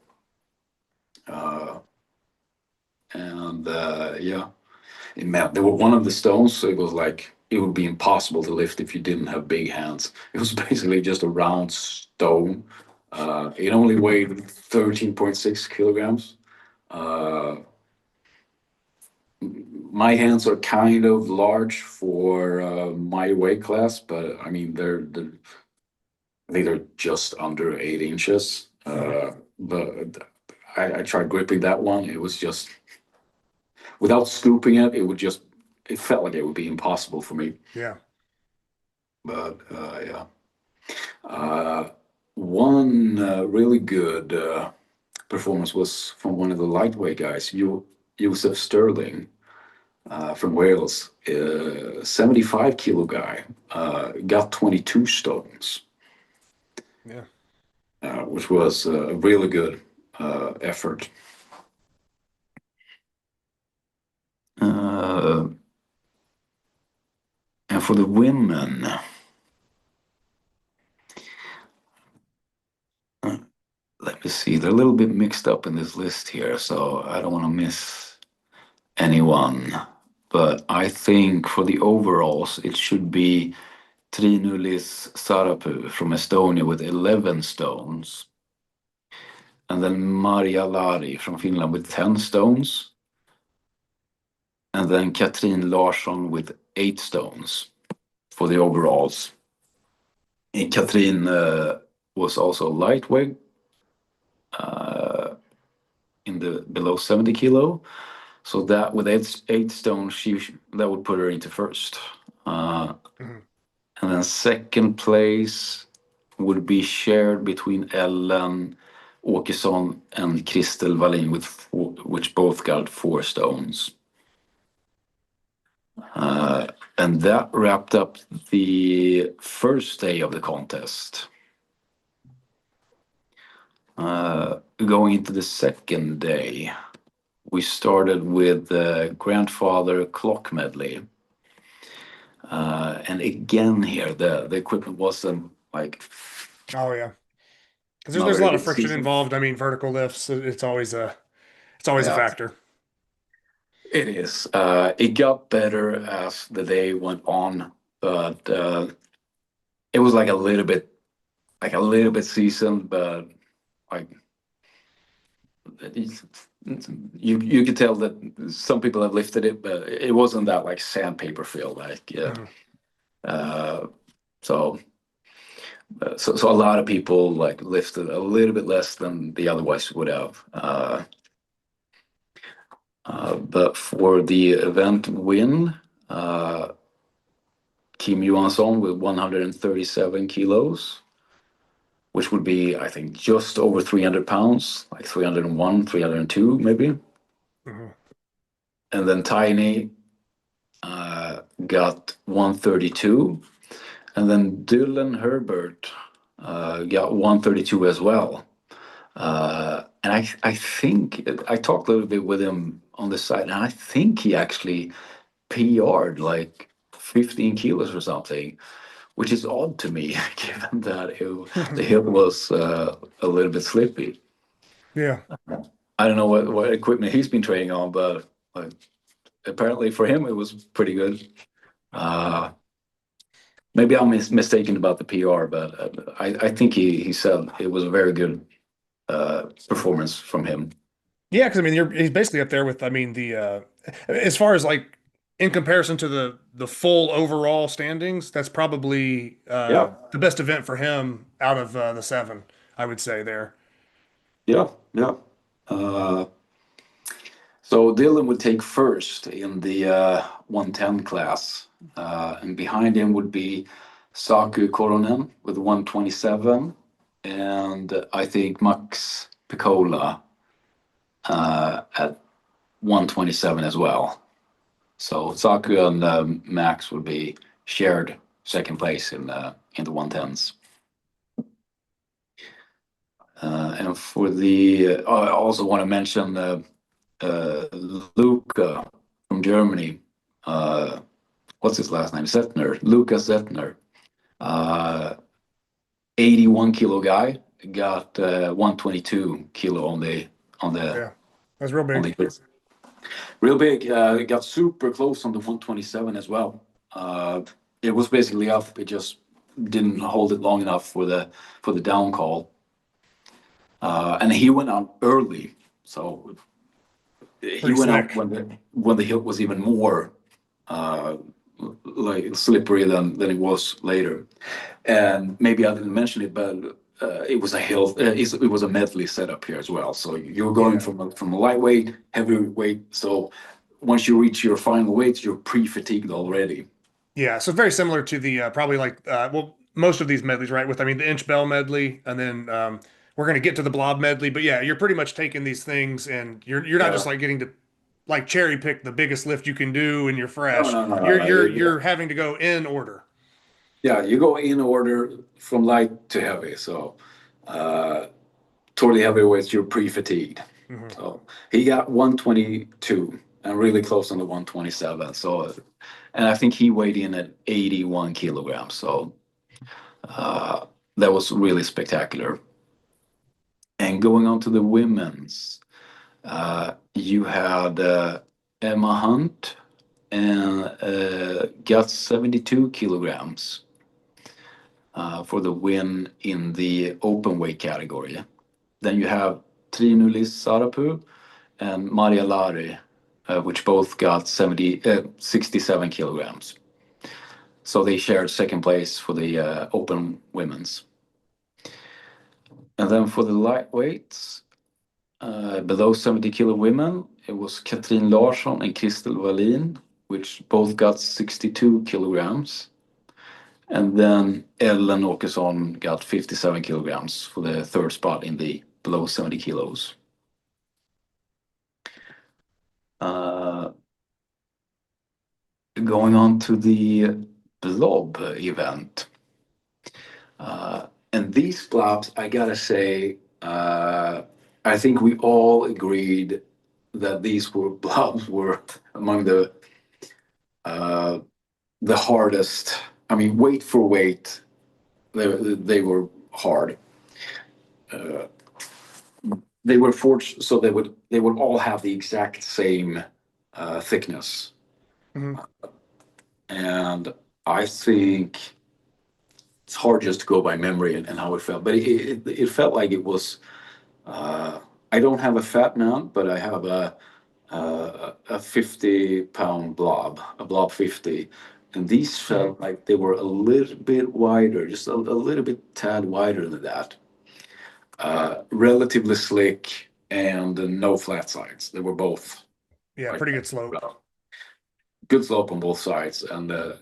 There were one of the stones, so it was like it would be impossible to lift if you didn't have big hands. It was basically just a round stone. It only weighed 13.6 kilograms. My hands are kind of large for my weight class, but I mean I think they're just under 8 inches. But I tried gripping that one. It was just, without scooping it, it felt like it would be impossible for me. Yeah. But one really good performance was from one of the lightweight guys, Joseph Sterling from Wales, 75 kilo guy, got 22 stones. Yeah. Which was a really good effort. And for the women, let me see, they're a little bit mixed up in this list here, so I don't want to miss anyone. But I think for the overalls, it should be Trinulis Sarapuu from Estonia with 11 stones. And then Maria Lari from Finland with 10 stones. And then Katrin Larsson with 8 stones for the overalls. And Katrin was also lightweight in the below 70 kilo. So that with 8 stones, that would put her into first. And then second place would be shared between Ellen Åkesson and Kristel Wallin, which both got 4 stones. And that wrapped up the first day of the contest. Going into the second day, we started with the grandfather clock medley. And again here, the equipment wasn't like... Oh, yeah. Because there's a lot of friction involved. I mean, vertical lifts, it's always a factor. It is. It got better as the day went on, but it was like a little bit seasoned, but like you could tell that some people have lifted it, but it wasn't that like sandpaper feel. So a lot of people like lifted a little bit less than they otherwise would have. But for the event win, Kim Johansson with 137 kilos, which would be, I think, just over 300 pounds, like 301, 302 maybe. And then Tiny got 132. And then Dylan Herbert got 132 as well. And I think, I talked a little bit with him on the side, and I think he actually PR'd like 15 kilos or something, which is odd to me, given that the hill was a little bit slippy. Yeah. I don't know what equipment he's been training on, but apparently for him it was pretty good. Maybe I'm mistaken about the PR, but I think he said it was a very good performance from him. Yeah, because I mean, he's basically up there with, I mean, as far as like in comparison to the full overall standings, that's probably Yeah, the best event for him out of the seven, I would say there. yeah, yeah. So Dylan would take first in the 110 class, and behind him would be Saku Koronen with 127, and I think Max Piccola at 127 as well. So Saku and Max would be shared second place in the 110s. And for the, I also want to mention Luca from Germany. What's his last name? Zettner. Lucas Zettner. 81 kilo guy, got 122 kilo on the Yeah, that's real on big. the real big. Got super close on the 127 as well. It was basically up. It just didn't hold it long enough for the down call. And he went out early, so he Pretty went out slick. when the hill was even more like slippery than it was later. And maybe I didn't mention it, but it was a hill. It was a medley setup here as well. So you're going Yeah. from a lightweight, heavyweight. So once you reach your final weights, you're pre-fatigued already. Yeah, so very similar to the probably like well, most of these medleys, right? With I mean the inch bell medley, and then we're gonna get to the blob medley, but yeah, you're pretty much taking these things, and you're not just Yeah. like getting to like cherry pick the biggest lift you can do, and you're No, fresh. no, no, no, You're no. you're you're having to go in order. Yeah, you go in order from light to heavy. So uh, toward the heavyweights, you're pre-fatigued. Hmm. So he got 122 and really close on the 127. So, and I think he weighed in at 81 kilograms. So that was really spectacular. And going on to the women's, you had Emma Hunt and got 72 kilograms for the win in the open weight category. Then you have Trinulis Sarapu and Maria Lari, which both got 67 kilograms. So they shared second place for the open women's. And then for the lightweights, below 70 kilo women, it was Katrin Larsson and Kristel Wallin, which both got 62 kilograms. And then Ellen Åkesson got 57 kilograms for the third spot in the below 70 kilos. Going on to the blob event. And these blobs, I gotta say, I think we all agreed that these blobs were among the hardest. I mean, weight for weight, they were hard. They were forged so they would all have the exact same thickness. Hmm. And I think it's hard just to go by memory and how it felt, but it felt like it was. I don't have a fat mount, but I have a 50-pound blob, a blob 50, and these felt like they were a little bit wider, just a little bit tad wider than that. Relatively slick and no flat sides. They were both Yeah, like pretty good slope. good slope on both sides, and there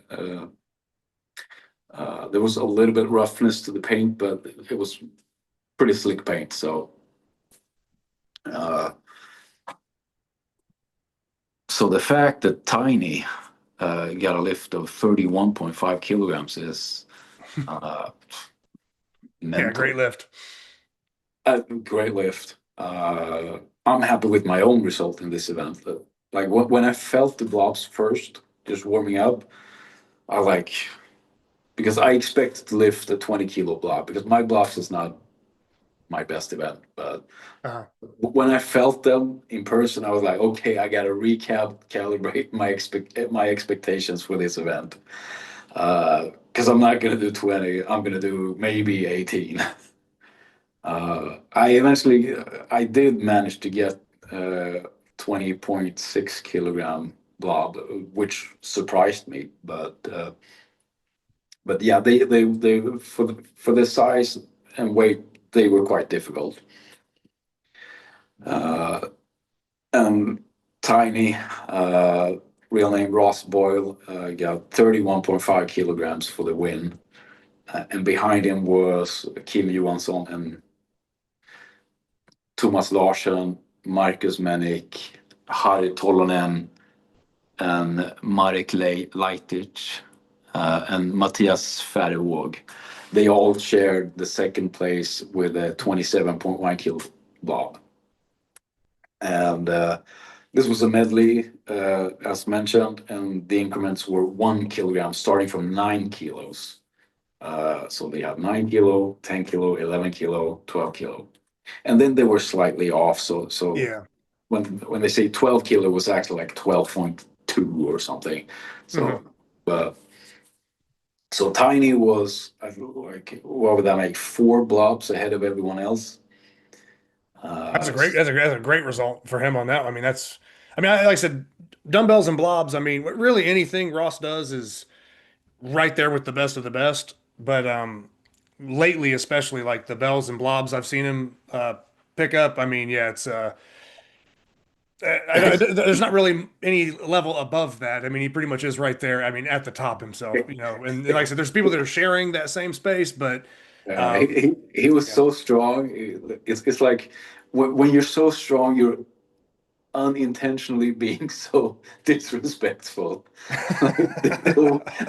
was a little bit roughness to the paint, but it was pretty slick paint. So, so the fact that Tiny got a lift of 31.5 kilograms is Yeah, mental. great lift. A great lift. I'm happy with my own result in this event. Like when I felt the blobs first, just warming up, I like because I expect to lift a 20 kilo block because my blocks is not my best event, but Uh, when I felt them in person, I was like, okay, I got to calibrate my expectations for this event. Because I'm not gonna do 20, I'm gonna do maybe 18. I did manage to get 20.6 kilogram blob, which surprised me. But yeah, they for the size and weight, they were quite difficult. Uh, and Tiny, real name Ross Boyle, got 31.5 kilograms for the win. And behind him was Kim Johansson and Thomas Larsson, Marcus Mennick, Harry Tolonen, and Marek Leitic, and Matthias Färjevåg. They all shared the second place with a 27.1 kilo blob. And this was a medley, as mentioned, and the increments were 1 kilogram, starting from 9 kilos. So they had 9 kilo, 10 kilo, 11 kilo, 12 kilo. And then they were slightly off. So yeah. when they say 12 kilo, it was actually like 12.2 or something. So, but so Tiny was like, what would that make? 4 blobs ahead of everyone else. That's a Uh, great that's a great result for him on that. I mean, like I said, dumbbells and blobs. I mean, really anything Ross does is right there with the best of the best. But lately, especially like the bells and blobs, I've seen him pick up. I mean, yeah, it's there's not really any level above that. I mean, he pretty much is right there. I mean, at the top himself, you know. And like I said, there's people that are sharing that same space, but he was yeah, so strong. It's like when you're so strong, you're unintentionally being so disrespectful. Like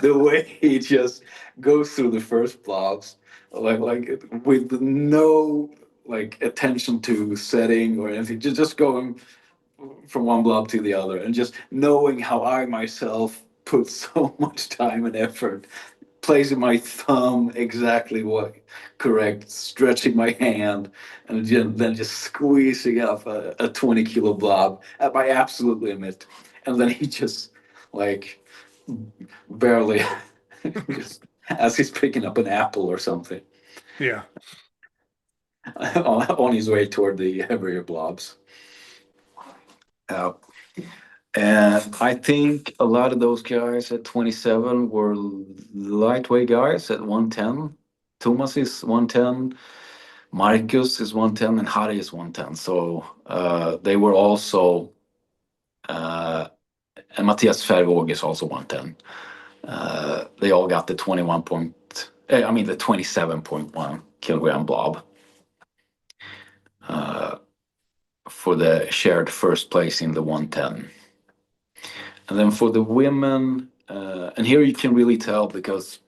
the way he just goes through the first blobs, like with no like attention to setting or anything, just going from one blob to the other, and just knowing how I myself put so much time and effort placing my thumb exactly what correct, stretching my hand, and then just squeezing up a 20 kilo blob at my absolute limit. And then he just like barely, just as he's picking up an apple or something, yeah, on his way toward the heavier blobs. Uh, and I think a lot of those guys at 27 were lightweight guys at 110. Thomas is 110, Marcus is 110, and Harry is 110. So they were also, and Matthias Färjevåg is also 110. They all got the 27.1 kilogram blob for the shared first place in the 110. And then for the women, and here you can really tell because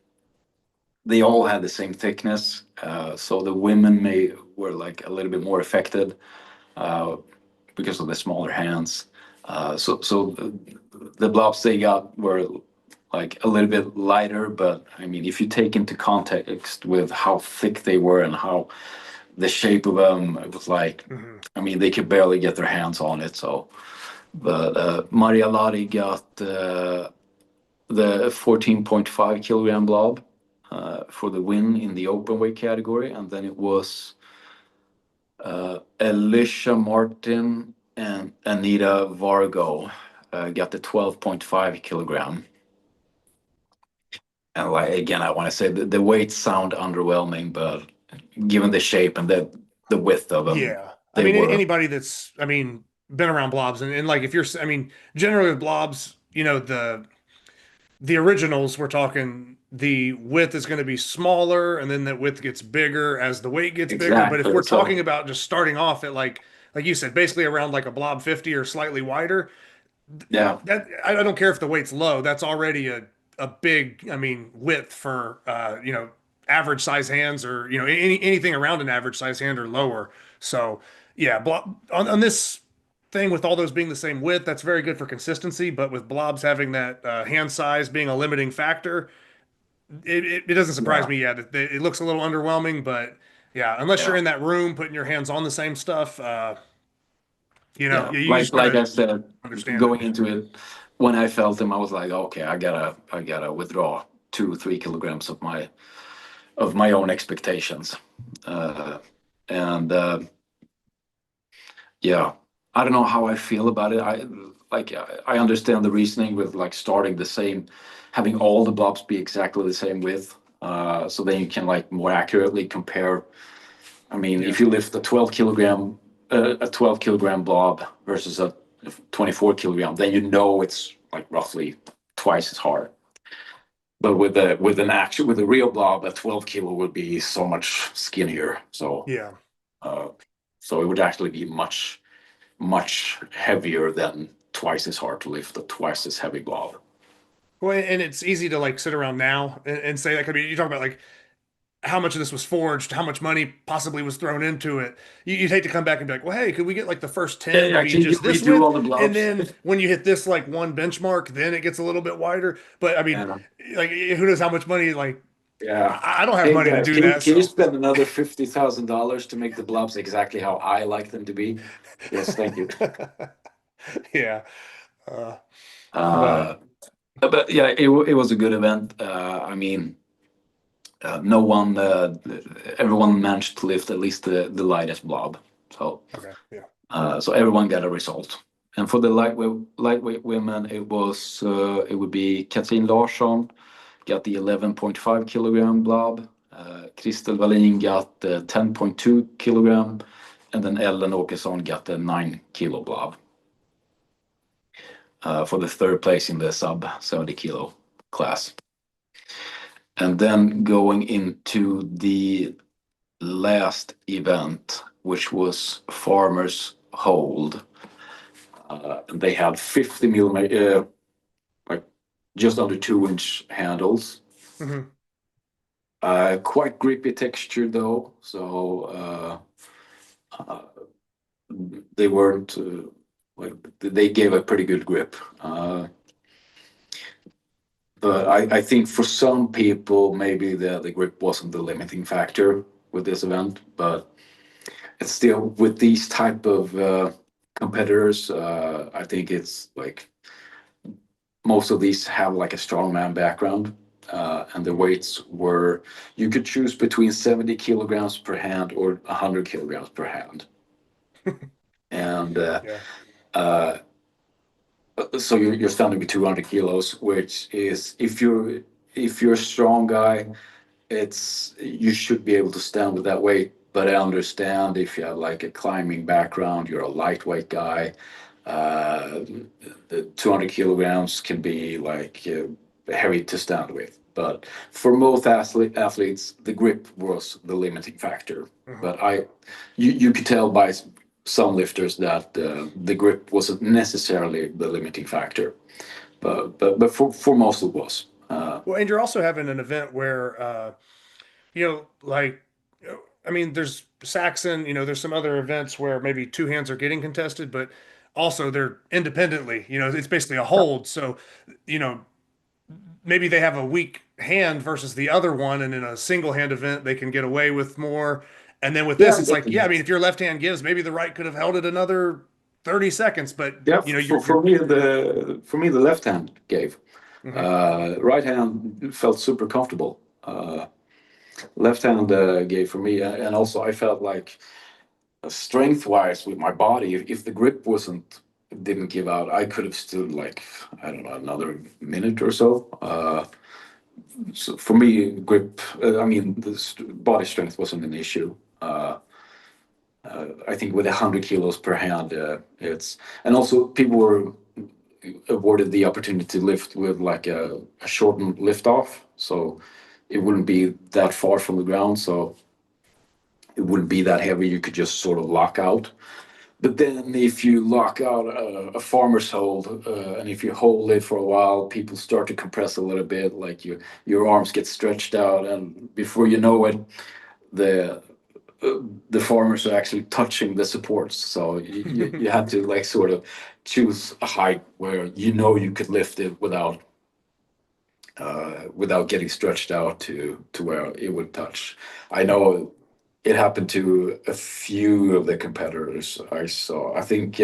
they all had the same thickness. So the women were like a little bit more affected because of the smaller hands. So the blobs they got were like a little bit lighter, but I mean, if you take into context with how thick they were and how the shape of them, it was like, I mean, they could barely get their hands on it. So, but Maria Lari got the 14.5 kilogram blob for the win in the open weight category, and then it was Alicia Martin and Anita Vargo got the 12.5 kilogram. And like again, I want to say the weights sound underwhelming, but given the shape and the width of them, yeah. I they mean, were anybody that's, I mean, been around blobs and like if you're, I mean, generally with blobs, you know, the originals we're talking the width is going to be smaller and then that width gets bigger as the weight gets bigger. But if exactly we're so. talking about just starting off at like you said, basically around like a blob 50 or slightly wider, Yeah, that I don't care if the weight's low, that's already a big, I mean, width for you know, average size hands or you know anything around an average size hand or lower. So yeah, on this thing with all those being the same width, that's very good for consistency. But with blobs having that hand size being a limiting factor, it doesn't surprise Yeah, me yet. It looks a little underwhelming, but yeah, unless you're yeah, in that room putting your hands on the same stuff, yeah. you just Like gotta I said, understand it. going into it, when I felt them, I was like, okay, I gotta withdraw 2 or 3 kilograms of my own expectations. And yeah, I don't know how I feel about it. I understand the reasoning with like starting the same, having all the blobs be exactly the same width, so then you can like more accurately compare. I mean, Yeah. if you lift a 12 kilogram blob versus a 24 kilogram, then you know it's like roughly twice as hard. But with a real blob, a 12 kilo would be so much skinnier. Yeah. Uh, so it would actually be much heavier than twice as hard to lift a twice as heavy blob. Well, and it's easy to like sit around now and say like, I mean, you talk about like how much of this was forged, how much money possibly was thrown into it. You'd hate to come back and be like, well, hey, could we get like the first 10 to Yeah, be can you just this redo all width? the And blobs? then when you hit this like one benchmark, then it gets a little bit wider. But I mean, And like who knows how much money, like yeah. I don't have Hey money to guys, do can that. you So spend another $50,000 to make the blobs exactly how I like them to be? Yes, thank you. yeah. Uh, but Uh, but yeah, it was a good event. I mean, no one, everyone managed to lift at least the lightest blob. So, okay. Yeah. so everyone got a result. And for the lightweight women, it would be Katrin Larsson got the 11.5 kilogram blob. Kristel Wallin got the 10.2 kilogram, and then Ellen Åkesson got the 9 kilo blob for the third place in the sub 70 kilo class. And then going into the last event, which was Farmers Hold. They had 50 millimeter, like just under 2-inch handles. Hmm. Quite grippy texture though, so they weren't like they gave a pretty good grip. But I think for some people maybe the grip wasn't the limiting factor with this event, but it's still with these type of competitors. I think it's like most of these have like a strongman background. And the weights were, you could choose between 70 kilograms per hand or 100 kilograms per hand. And Yeah. so you're standing with 200 kilos, which is if you're a strong guy, you should be able to stand with that weight. But I understand if you have like a climbing background, you're a lightweight guy. The 200 kilograms can be like heavy to stand with. But for most athletes, the grip was the limiting factor. Hmm. But you could tell by some lifters that the grip wasn't necessarily the limiting factor. But for most it was. Well, and you're also having an event where, like, I mean, there's Saxon, there's some other events where maybe two hands are getting contested, but also they're independently, it's basically a hold. So, you know, maybe they have a weak hand versus the other one, and in a single hand event, they can get away with more. And then with Yeah, this, it's like, yeah, I definitely. mean, if your left hand gives, maybe the right could have held it another 30 seconds, but Yeah, you're for me the left hand gave. mhm. Right hand felt super comfortable. Left hand gave for me, and also I felt like strength wise with my body, if the grip didn't give out, I could have stood like I don't know another minute or so. So for me, grip, I mean, body strength wasn't an issue. I think with 100 kilos per hand, and also people were awarded the opportunity to lift with like a shortened lift off, so it wouldn't be that far from the ground, so it wouldn't be that heavy. You could just sort of lock out. But then if you lock out a farmer's hold, and if you hold it for a while, people start to compress a little bit, like your arms get stretched out, and before you know it, the the farmers are actually touching the supports. So you have to like sort of choose a height where you know you could lift it without getting stretched out to where it would touch. I know it happened to a few of the competitors I saw. I think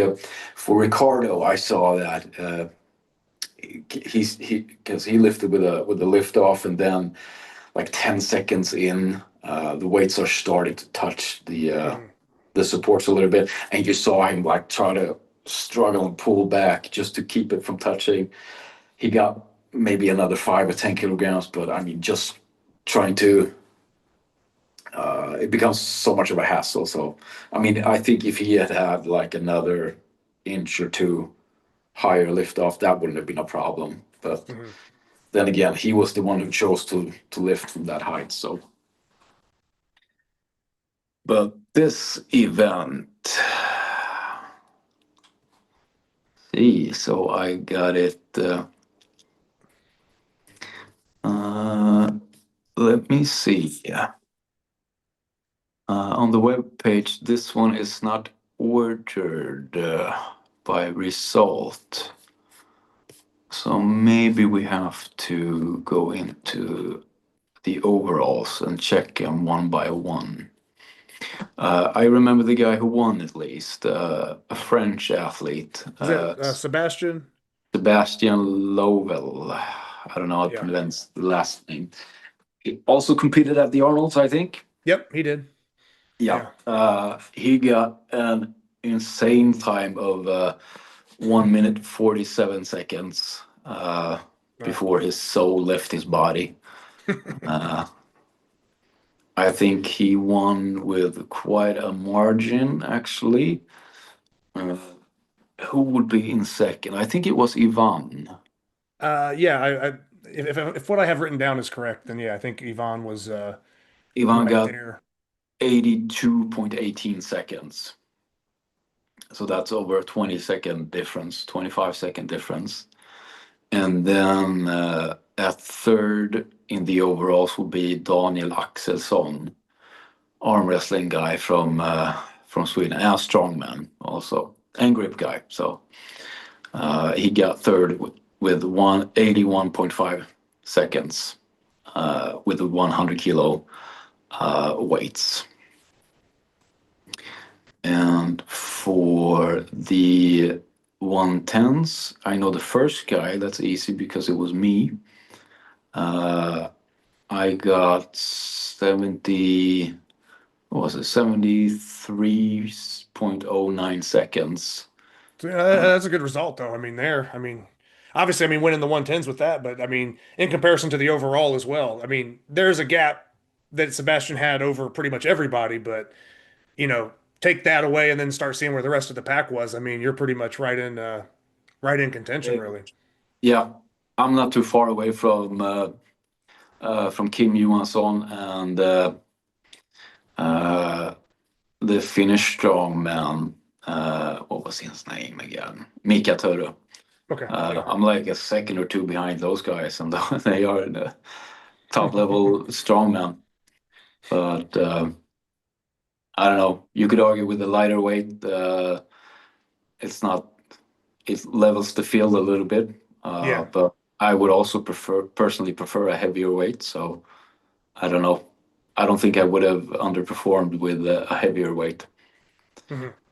for Ricardo, I saw that he lifted with a lift off, and then like 10 seconds in, the weights are starting to touch the supports a little bit, and you saw him like try to struggle and pull back just to keep it from touching. He got maybe another 5 or 10 kilograms, but I mean, just trying to, it becomes so much of a hassle. So, I mean, I think if he had like another inch or two higher lift off, that wouldn't have been a problem. But then again, he was the one who chose to lift from that height. So, but this event, see, so I got it. Let me see. On the web page, this one is not ordered by result. So maybe we have to go into the overalls and check them one by one. I remember the guy who won at least, a French athlete. Is it Sebastian? Sebastian Lovell. I don't know how to Yeah. pronounce the last name. He also competed at the Arnolds, I think. Yep, he did. Yeah. He got an insane time of 1 minute 47 seconds before his soul left his body. I think he won with quite a margin, actually. Who would be in second? I think it was Ivan. Yeah, if what I have written down is correct, then yeah, I think Ivan was Ivan right got there. 82.18 seconds. So that's over a 20-second difference, 25-second difference. And then at third in the overalls will be Daniel Axelsson, arm wrestling guy from Sweden, and a strongman also, and grip guy. So he got third with 81.5 seconds with the 100 kilo weights. And for the 110s, I know the first guy. That's easy because it was me. I got 70. What was it? 73.09 seconds. So, that's a good result, though. I mean, obviously, winning the 110s with that, but I mean, in comparison to the overall as well, I mean, there's a gap that Sebastian had over pretty much everybody, but take that away and then start seeing where the rest of the pack was. I mean, you're pretty much right in contention, really. Yeah, I'm not too far away from Kim Johansson and the Finnish strongman. What was his name again? Mika Törö. Okay. I'm like a second or two behind those guys, and they are in the top level strongman. But I don't know. You could argue with the lighter weight. It levels the field a little bit. Yeah. But I would also personally prefer a heavier weight. So I don't know. I don't think I would have underperformed with a heavier weight.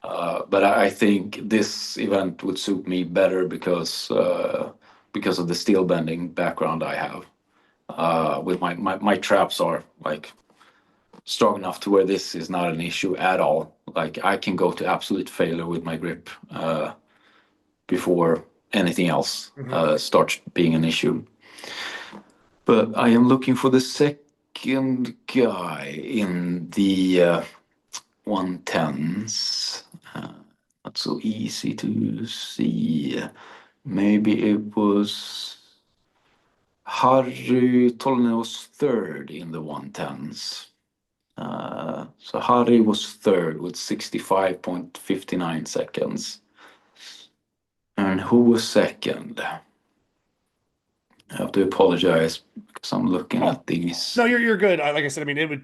But I think this event would suit me better because of the steel bending background I have. With my traps are like strong enough to where this is not an issue at all. Like I can go to absolute failure with my grip before anything else starts being an issue. But I am looking for the second guy in the 110s. Not so easy to see. Maybe it was Harry Tolne was third in the 110s. So Harry was third with 65.59 seconds. And who was second? I have to apologize because I'm looking at these. No, you're good. Like I said, I mean,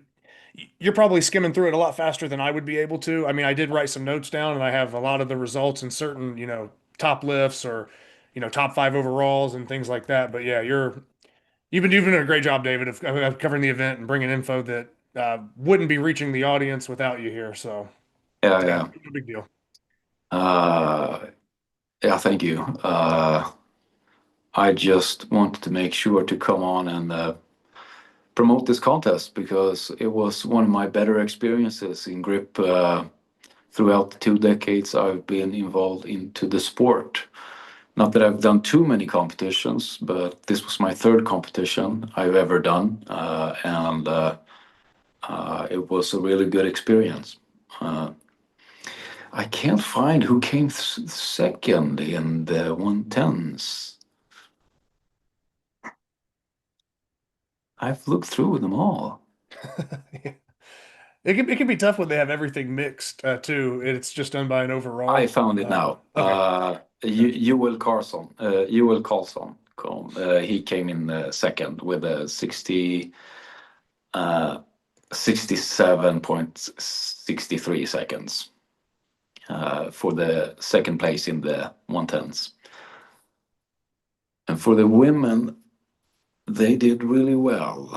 you're probably skimming through it a lot faster than I would be able to. I mean, I did write some notes down and I have a lot of the results in certain, top lifts or, top five overalls and things like that. But yeah, you've been doing a great job, David, of covering the event and bringing info that wouldn't be reaching the audience without you here. So Yeah, yeah, yeah. no big deal. Uh, yeah, thank you. I just wanted to make sure to come on and promote this contest because it was one of my better experiences in grip throughout the 2 decades I've been involved into the sport. Not that I've done too many competitions, but this was my third competition I've ever done, and it was a really good experience. Uh, I can't find who came second in the 110s. I've looked through them all. Yeah. It can be tough when they have everything mixed too. It's just done by an I overall. found it now. Okay. Joel Carlson. Joel Carlson. He came in second with a 67.63 seconds for the second place in the 110s. And for the women, they did really well.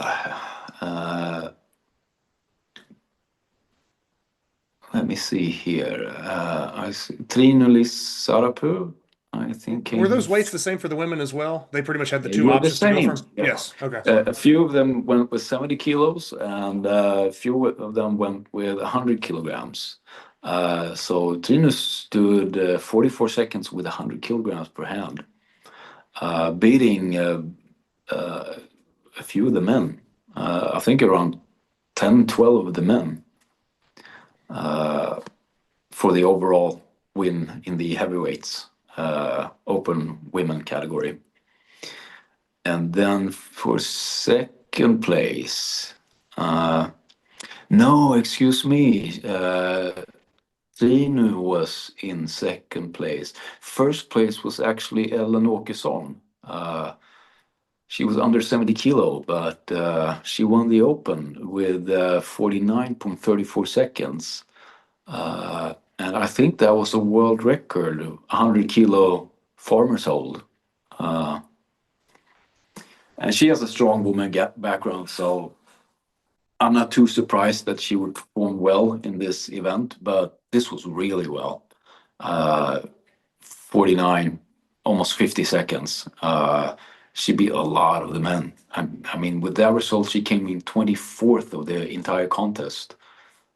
Uh, Let me see here. I see Trinulis Sarapu, I think Were came in. those weights the same for the women as well? They pretty much had the They two were the options to go same. from? Yeah. Yes. Okay. A few of them went with 70 kilos, and a few of them went with 100 kilograms. So Trinus stood 44 seconds with 100 kilograms per hand, beating a few of the men. I think around 10, 12 of the men for the overall win in the heavyweights open women category. And then for second place, no, excuse me, Trinu was in second place. First place was actually Ellen Åkesson. She was under 70 kilo, but she won the open with 49.34 seconds. And I think that was a world record, 100 kilo farmer's hold. And she has a strong woman background, so I'm not too surprised that she would perform well in this event, but this was really well. 49, almost 50 seconds. She beat a lot of the men. I mean, with that result, she came in 24th of the entire contest.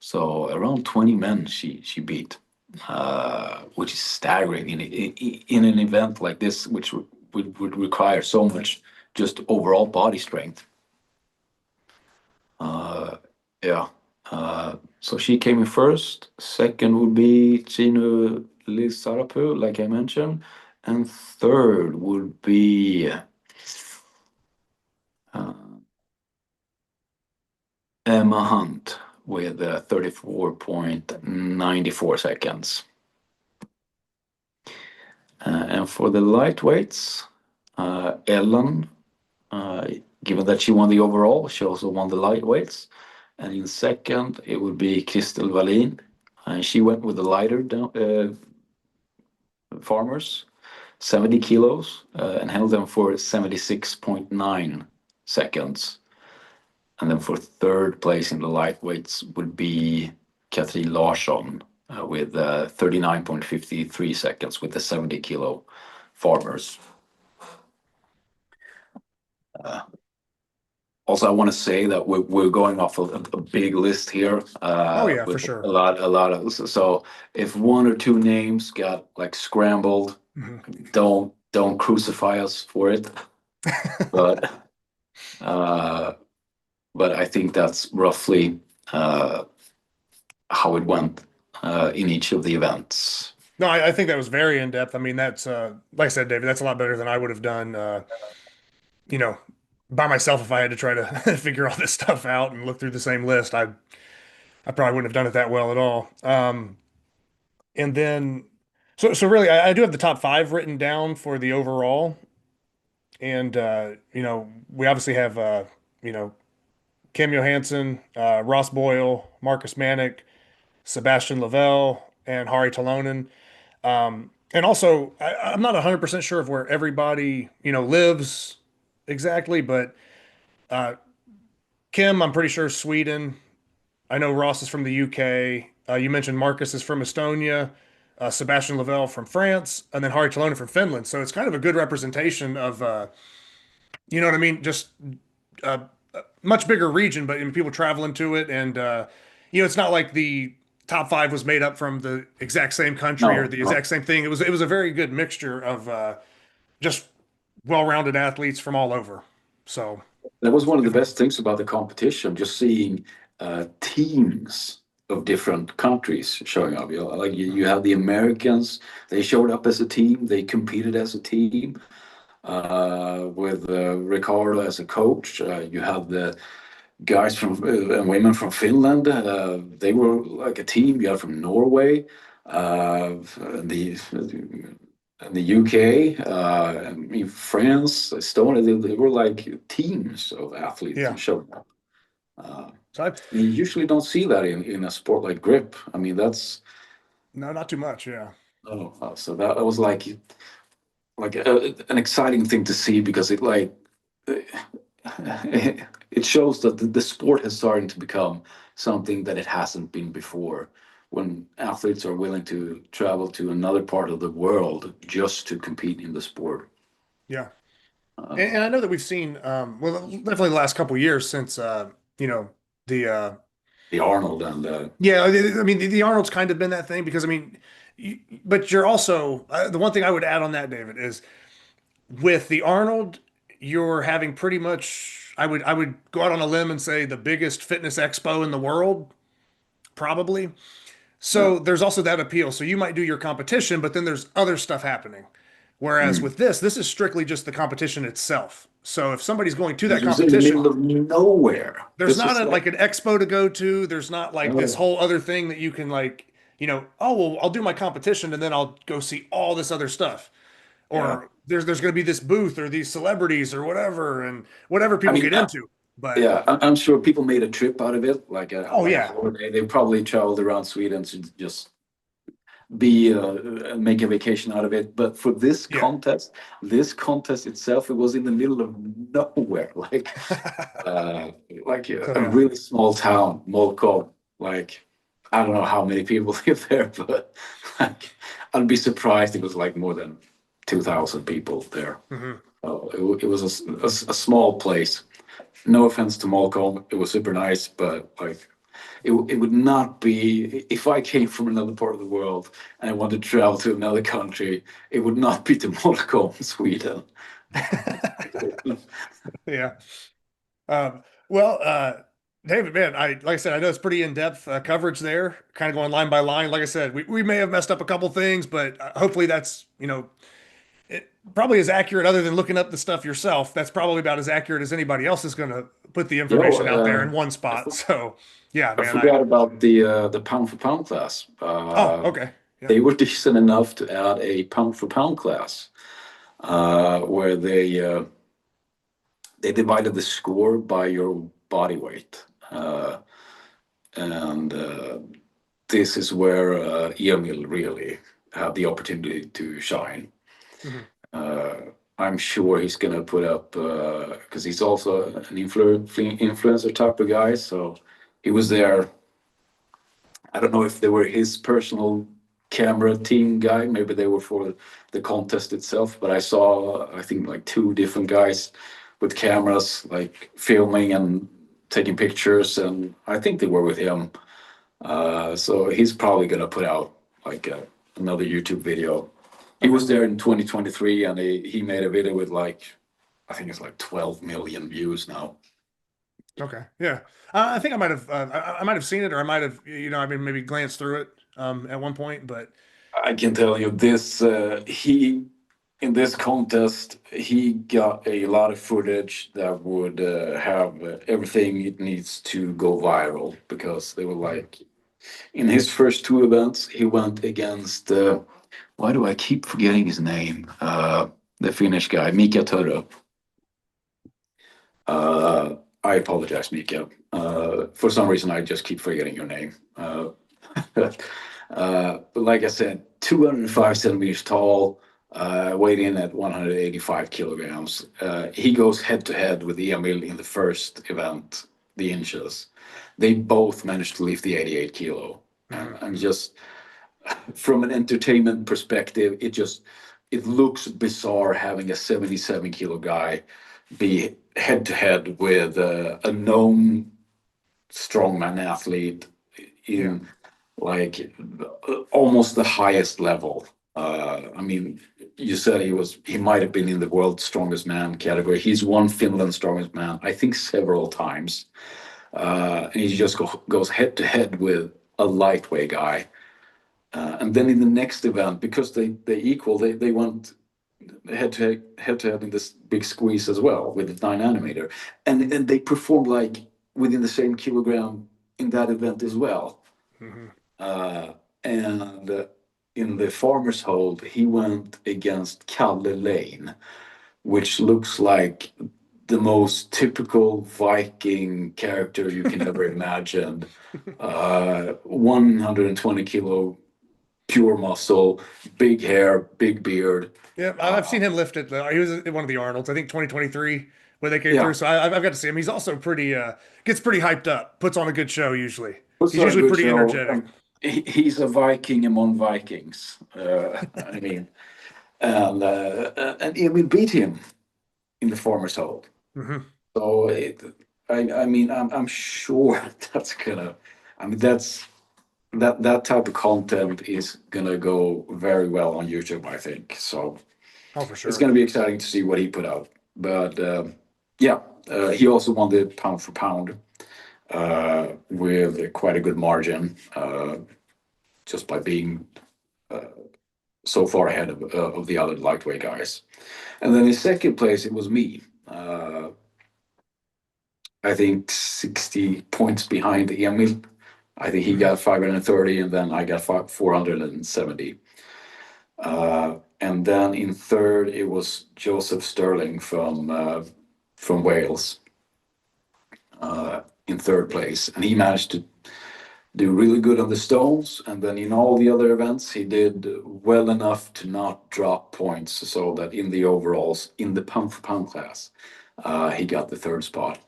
So around 20 men she beat, which is staggering in an event like this, which would require so much just overall body strength. Yeah. So she came in first. Second would be Chino Lissarapu, like I mentioned. And third would be Emma Hunt with 34.94 seconds. And for the lightweights, Ellen, given that she won the overall, she also won the lightweights. And in second, it would be Crystal Wallin. And she went with the lighter farmers, 70 kilos, and held them for 76.9 seconds. And then for third place in the lightweights would be Katrin Larsson with 39.53 seconds with the 70 kilo farmers. Also, I want to say that we're going off a big list here. Oh yeah, for With sure. a lot of. So if one or two names got like scrambled, Mhm. don't crucify us for it. But uh, but I think that's roughly how it went in each of the events. No, I think that was very in depth. I mean, that's like I said, David, that's a lot better than I would have done. You know, by myself if I had to try to figure all this stuff out and look through the same list. I probably wouldn't have done it that well at all. And then, so really, I do have the top five written down for the overall, and we obviously have you know Kim Johansson, Ross Boyle, Marcus Manick, Sebastian Lavelle, and Hari Talonen. And also, I'm not 100% sure of where everybody, lives exactly, but Kim, I'm pretty sure is Sweden. I know Ross is from the UK. You mentioned Marcus is from Estonia, Sebastian Lavelle from France, and then Hari Talonen from Finland. So it's kind of a good representation of, you know what I mean? Just a much bigger region, but people traveling to it. And, it's not like the top five was made up from the exact same country or No, the no. exact same thing. It was a very good mixture of just well-rounded athletes from all over. So, That was one of the definitely. best things about the competition, just seeing teams of different countries showing up. Like you have the Americans, they showed up as a team, they competed as a team with Ricardo as a coach. You have the guys from and women from Finland. They were like a team. You have from Norway, the UK, I mean France, Estonia. They were like teams of athletes Yeah. showing up. Uh, So I, you usually don't see that in a sport like grip. I mean, that's no, not too much. Yeah. so that was like an exciting thing to see because it like it shows that the sport has started to become something that it hasn't been before. When athletes are willing to travel to another part of the world just to compete in the sport. Yeah. Uh, And I know that we've seen, well, definitely the last couple of years since, the, the Arnold and yeah, I mean, the Arnold's kind of been that thing because, I mean, but you're also, the one thing I would add on that, David, is with the Arnold, you're having pretty much, I would go out on a limb and say the biggest fitness expo in the world, probably. yeah. So there's also that appeal. So you might do your competition, but then there's other stuff happening. Whereas Mm. with this is strictly just the competition itself. So if somebody's going to that This was in the middle competition, of nowhere. there's This not was like like an expo to go to. There's not like this oh whole other thing that you can like, oh, well, I'll do my competition and then I'll go see all this other stuff. yeah. Or there's going to be this booth or these celebrities or whatever and whatever I people mean, get into. But yeah, I'm sure people made a trip out of it, oh like a yeah, holiday. They probably traveled around Sweden to just be make a vacation out of it. But for yeah. this contest itself, it was in the middle of nowhere, uh, like So a yeah. really small town, Molkom. Like I don't know how many people live there, but like I'd be surprised it was like more than 2,000 people there. Hmm. It was a small place. No offense to Molkom, it was super nice, but like it would not be if I came from another part of the world and I wanted to travel to another country, it would not be to Molkom, Sweden. Yeah. Well, David, man, like I said, I know it's pretty in-depth coverage there, kind of going line by line. Like I said, we may have messed up a couple things, but hopefully that's, it probably is accurate other than looking up the stuff yourself. That's probably about as accurate as anybody else is going to put the Yo, information out there in one I, spot. for- So, yeah, I man, forgot about the pound for pound class. oh, okay. Yeah. They were decent enough to add a pound for pound class where they divided the score by your body weight. And this is where Emil really had the opportunity to shine. Mhm. Uh, I'm sure he's gonna put up because he's also an influencer type of guy. So he was there. I don't know if they were his personal camera team guy. Maybe they were for the contest itself. But I saw, I think, like two different guys with cameras, like filming and taking pictures, and I think they were with him. So he's probably gonna put out like another YouTube video. He Okay. was there in 2023, and he made a video with like I think it's like 12 million views now. Okay. Yeah. I think I might have, I might have seen it or I might have, I mean, maybe glanced through it at one point, but I can tell you this: he in this contest he got a lot of footage that would have everything it needs to go viral because they were mhm. like in his first two events he went against why do I keep forgetting his name? The Finnish guy, Mika Törö. Uh, I apologize, Mika. For some reason, I just keep forgetting your name. But like I said, 205 centimeters tall, weighed in at 185 kilograms. He goes head to head with Emil in the first event, the inches. They both managed to lift the 88 kilo. And just from an entertainment perspective, it looks bizarre having a 77 kilo guy be head to head with a known strongman athlete in like almost the highest level. I mean, you said he might have been in the world's strongest man category. He's won Finland's strongest man, I think, several times. And he just goes head to head with a lightweight guy. And then in the next event, because they equal, they went head to head in this big squeeze as well with the 9 nanometer, and they performed like within the same kilogram in that event as well. And in the farmer's hold, he went against Kalle Lane, which looks like the most typical Viking character you can ever imagine. 120 kilo pure muscle, big hair, big beard. Yeah, I've seen him lift it. He was at one of the Arnolds, I think 2023, where they came through. So I've got to see him. He's also pretty, gets pretty hyped up, puts on a good show usually. He's usually pretty energetic. He's a Viking among Vikings. I mean, and we beat him in the farmer's hold. So I mean, I'm sure that's gonna. I mean, that type of content is gonna go very well on YouTube, I think. So, for sure, it's gonna be exciting to see what he put out. But he also won the pound for pound with quite a good margin, just by being so far ahead of the other lightweight guys. And then in second place, it was me. I think 60 points behind Emil. I think he got 530, and then I got 470. And then in third, it was Joseph Sterling from Wales in third place, and he managed to do really good on the stones. And then in all the other events, he did well enough to not drop points, so that in the overalls, in the pound for pound class, he got the third spot.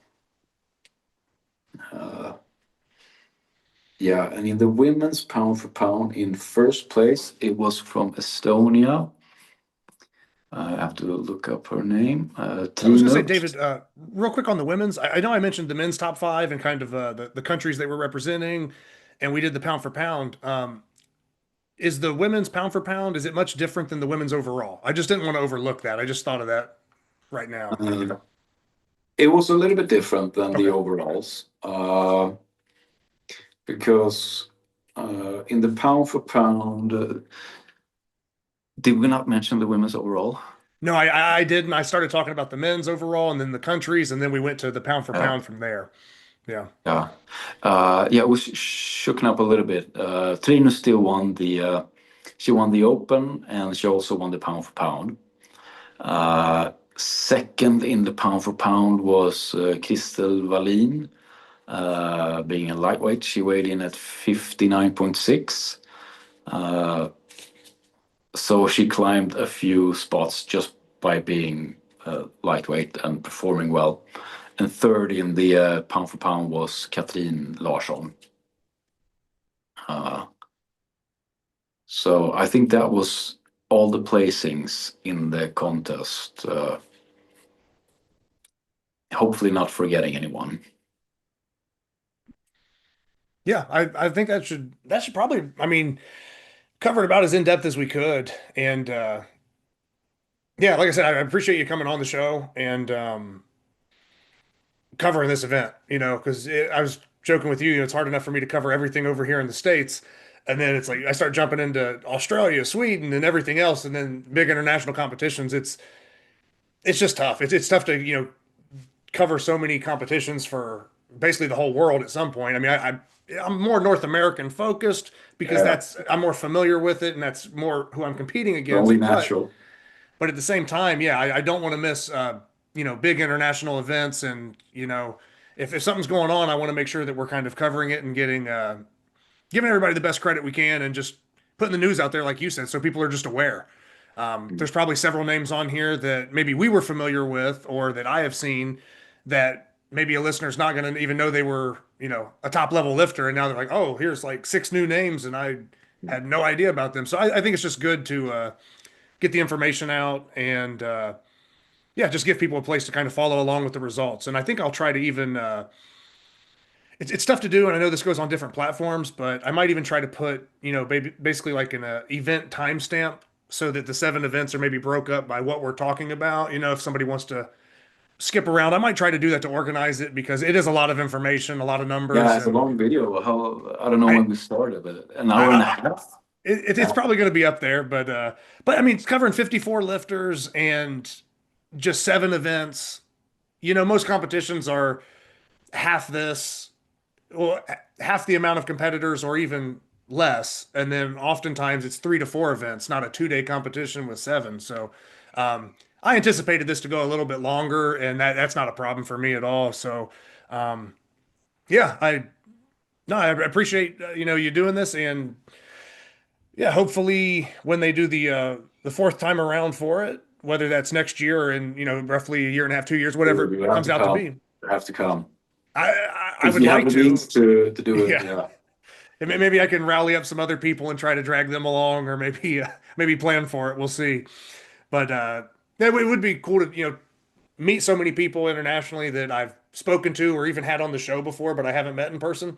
And in the women's pound for pound, in first place, it was from Estonia. I have to look up her name. I was going to say, David, real quick on the women's. I know I mentioned the men's top five and kind of the countries they were representing, and we did the pound for pound. Is the women's pound for pound, is it much different than the women's overall? I just didn't want to overlook that. I just thought of that right now. It was a little bit different than the overalls. Because in the pound for pound, did we not mention the women's overall? No, I didn't. I started talking about the men's overall and then the countries, and then we went to the pound for pound from there. Yeah. It was shooken up a little bit. Trina still won she won the open, and she also won the pound for pound. Second in the pound for pound was Kristel Wallin. Being a lightweight, she weighed in at 59.6. So she climbed a few spots just by being lightweight and performing well. And third in the pound for pound was Katrin Larsson. So I think that was all the placings in the contest. Hopefully not forgetting anyone. Yeah, I think that should probably, I mean, cover it about as in depth as we could. And like I said, I appreciate you coming on the show and covering this event, because I was joking with you, it's hard enough for me to cover everything over here in the States. And then it's like I start jumping into Australia, Sweden, and everything else, and then big international competitions. It's just tough. It's tough to, cover so many competitions for basically the whole world at some point. I mean, I'm more North American focused because I'm more familiar with it, and that's more who I'm competing against. Only natural. But at the same time, I don't want to miss big international events, and if something's going on, I want to make sure that we're kind of covering it and giving everybody the best credit we can and just putting the news out there, like you said, so people are just aware. There's probably several names on here that maybe we were familiar with or that I have seen that maybe a listener's not going to even know they were, a top level lifter. And now they're like, oh, here's like 6 new names and I had no idea about them. So I think it's just good to get the information out and, yeah, just give people a place to kind of follow along with the results. And I think I'll try to even, it's tough to do, and I know this goes on different platforms, but I might even try to put, basically like an event timestamp so that the 7 events are maybe broke up by what we're talking about. If somebody wants to skip around, I might try to do that to organize it because it is a lot of information, a lot of numbers, Yeah, it's a and long video. How I don't know I, when we started, but an hour and a I half. it's probably going to be up there, but I mean, it's covering 54 lifters and just 7 events. Most competitions are half this well, half the amount of competitors or even less. And then oftentimes it's 3 to 4 events, not a 2 day competition with 7. So I anticipated this to go a little bit longer, and that's not a problem for me at all. So um, yeah, I appreciate you doing this, and yeah, hopefully when they do the fourth time around for it, whether that's next year or in roughly a year and a half, 2 years, whatever You it have comes to out to come. be. You have to come. I If would you have like the to. means to do it, Yeah. yeah. And maybe I can rally up some other people and try to drag them along, or maybe maybe plan for it. We'll see. But yeah, it would be cool to meet so many people internationally that I've spoken to or even had on the show before, but I haven't met in person.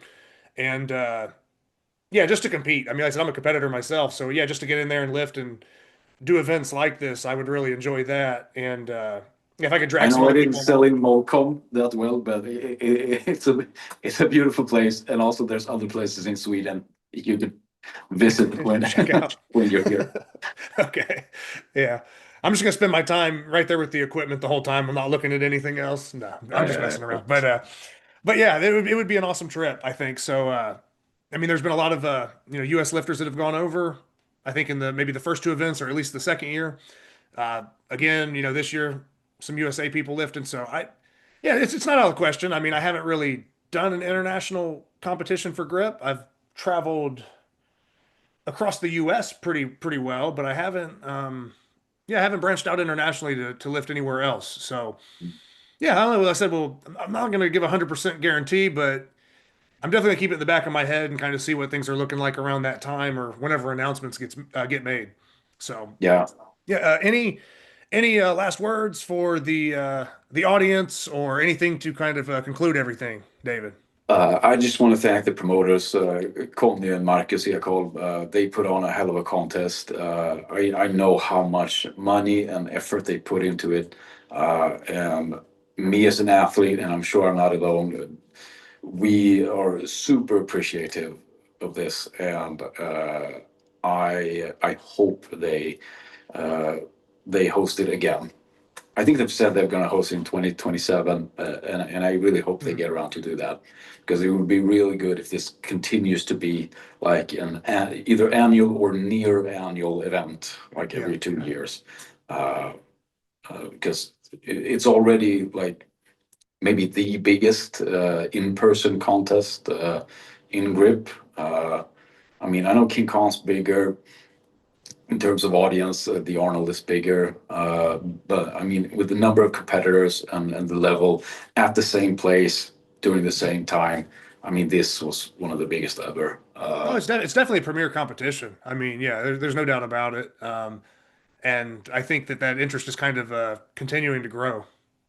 And yeah, just to compete. I mean, like I said, I'm a competitor myself, so yeah, just to get in there and lift and do events like this, I would really enjoy that. And if I could I drag some know I other didn't people sell along. in Molkom that well, but it's a beautiful place, and also there's other places in Sweden you could visit when Check out. when you're here. Okay. Yeah. I'm just gonna spend my time right there with the equipment the whole time. I'm not looking at anything else. No, I'm just Uh, messing around. But yeah, it would be an awesome trip, I think. So I mean there's been a lot of US lifters that have gone over, I think in the maybe the first 2 events or at least the second year. Again, this year some USA people lifting. So yeah, it's not out of the question. I mean, I haven't really done an international competition for grip. I've traveled across the U.S. pretty well, but I haven't yeah, I haven't branched out internationally to lift anywhere else. So yeah, I don't know. I said, well, I'm not going to give 100% guarantee, but I'm definitely gonna keep it in the back of my head and kind of see what things are looking like around that time or whenever announcements get made. So yeah. yeah, any last words for the audience or anything to kind of conclude everything, David? I just want to thank the promoters, Conny and Marcus Ekholm. They put on a hell of a contest. I know how much money and effort they put into it. And me as an athlete, and I'm sure I'm not alone, we are super appreciative of this. And I hope they host it again. I think they've said they're going to host it in 2027, and I really hope they get around to do that because it would be really good if this continues to be like either annual or near annual event, like every Yeah. 2 years, because it's already like maybe the biggest in-person contest in grip. I mean, I know King Kong's bigger in terms of audience, the Arnold is bigger. But I mean, with the number of competitors and the level at the same place during the same time, I mean, this was one of the biggest ever. Oh, it's definitely a premier competition. I mean, yeah, there's no doubt about it. And I think that interest is kind of continuing to grow.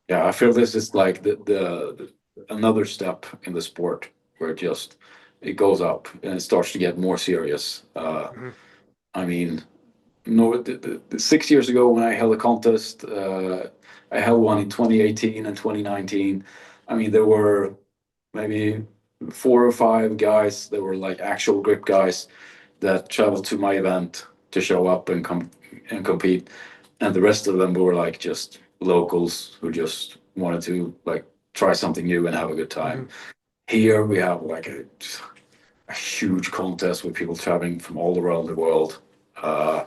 Yeah, I feel this is like the another step in the sport where it goes up and it starts to get more serious. Mhm. I mean, no, 6 years ago when I held a contest, I held one in 2018 and 2019. I mean, there were maybe 4 or 5 guys that were like actual grip guys that traveled to my event to show up and come and compete, and the rest of them were like just locals who just wanted to like try something new and have a good time. Mhm. Here we have like a huge contest with people traveling from all around the world. Uh,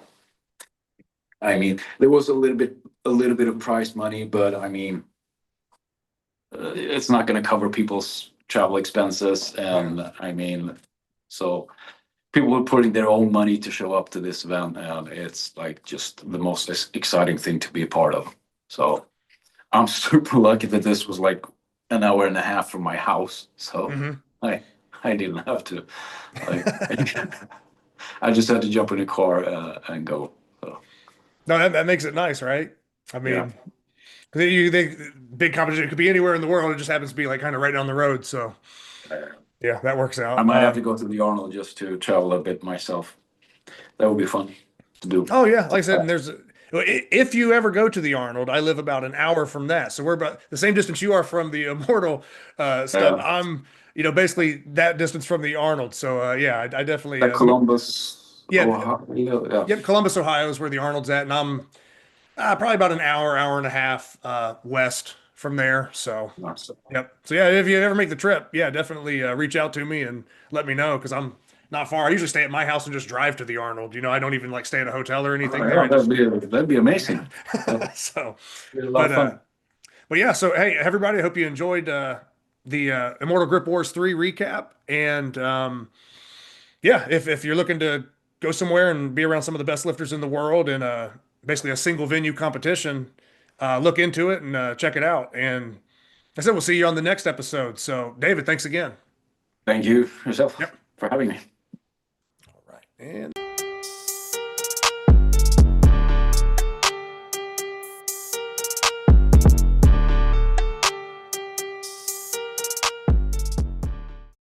I mean, there was a little bit of prize money, but I mean, it's not going to cover people's travel expenses. And I mean, so people are putting their own money to show up to this event, and it's like just the most exciting thing to be a part of. So I'm super lucky that this was like an hour and a half from my house. So I didn't have to, like, I just had to jump in a car and go. So No, that makes it nice, right? I mean, yeah. 'cause big competition, it could be anywhere in the world. It just happens to be like kind of right down the road. So yeah, that works I out. might have to go to the Arnold just to travel a bit myself. That would be fun to do. Oh yeah, like I said, and if you ever go to the Arnold, I live about an hour from that, so we're about the same distance you are from the Immortal stuff. Yeah. I'm, basically that distance from the Arnold. So yeah, I definitely Like Columbus, yeah, Ohio, yeah. yep. Columbus, Ohio is where the Arnold's at, and I'm probably about an hour and a half west from there. So Nice. yep. So yeah, if you ever make the trip, yeah, definitely reach out to me and let me know because I'm not far. I usually stay at my house and just drive to the Arnold. I don't even like stay at a hotel or anything there. Yeah, that'd be amazing. So, Be a lot of fun. but yeah. So hey, everybody, I hope you enjoyed the Immortal Grip Wars 3 recap. And yeah, if you're looking to go somewhere and be around some of the best lifters in the world in basically a single venue competition, look into it and check it out. And I said we'll see you on the next episode. So David, thanks again. Thank you yourself for having me. All right. And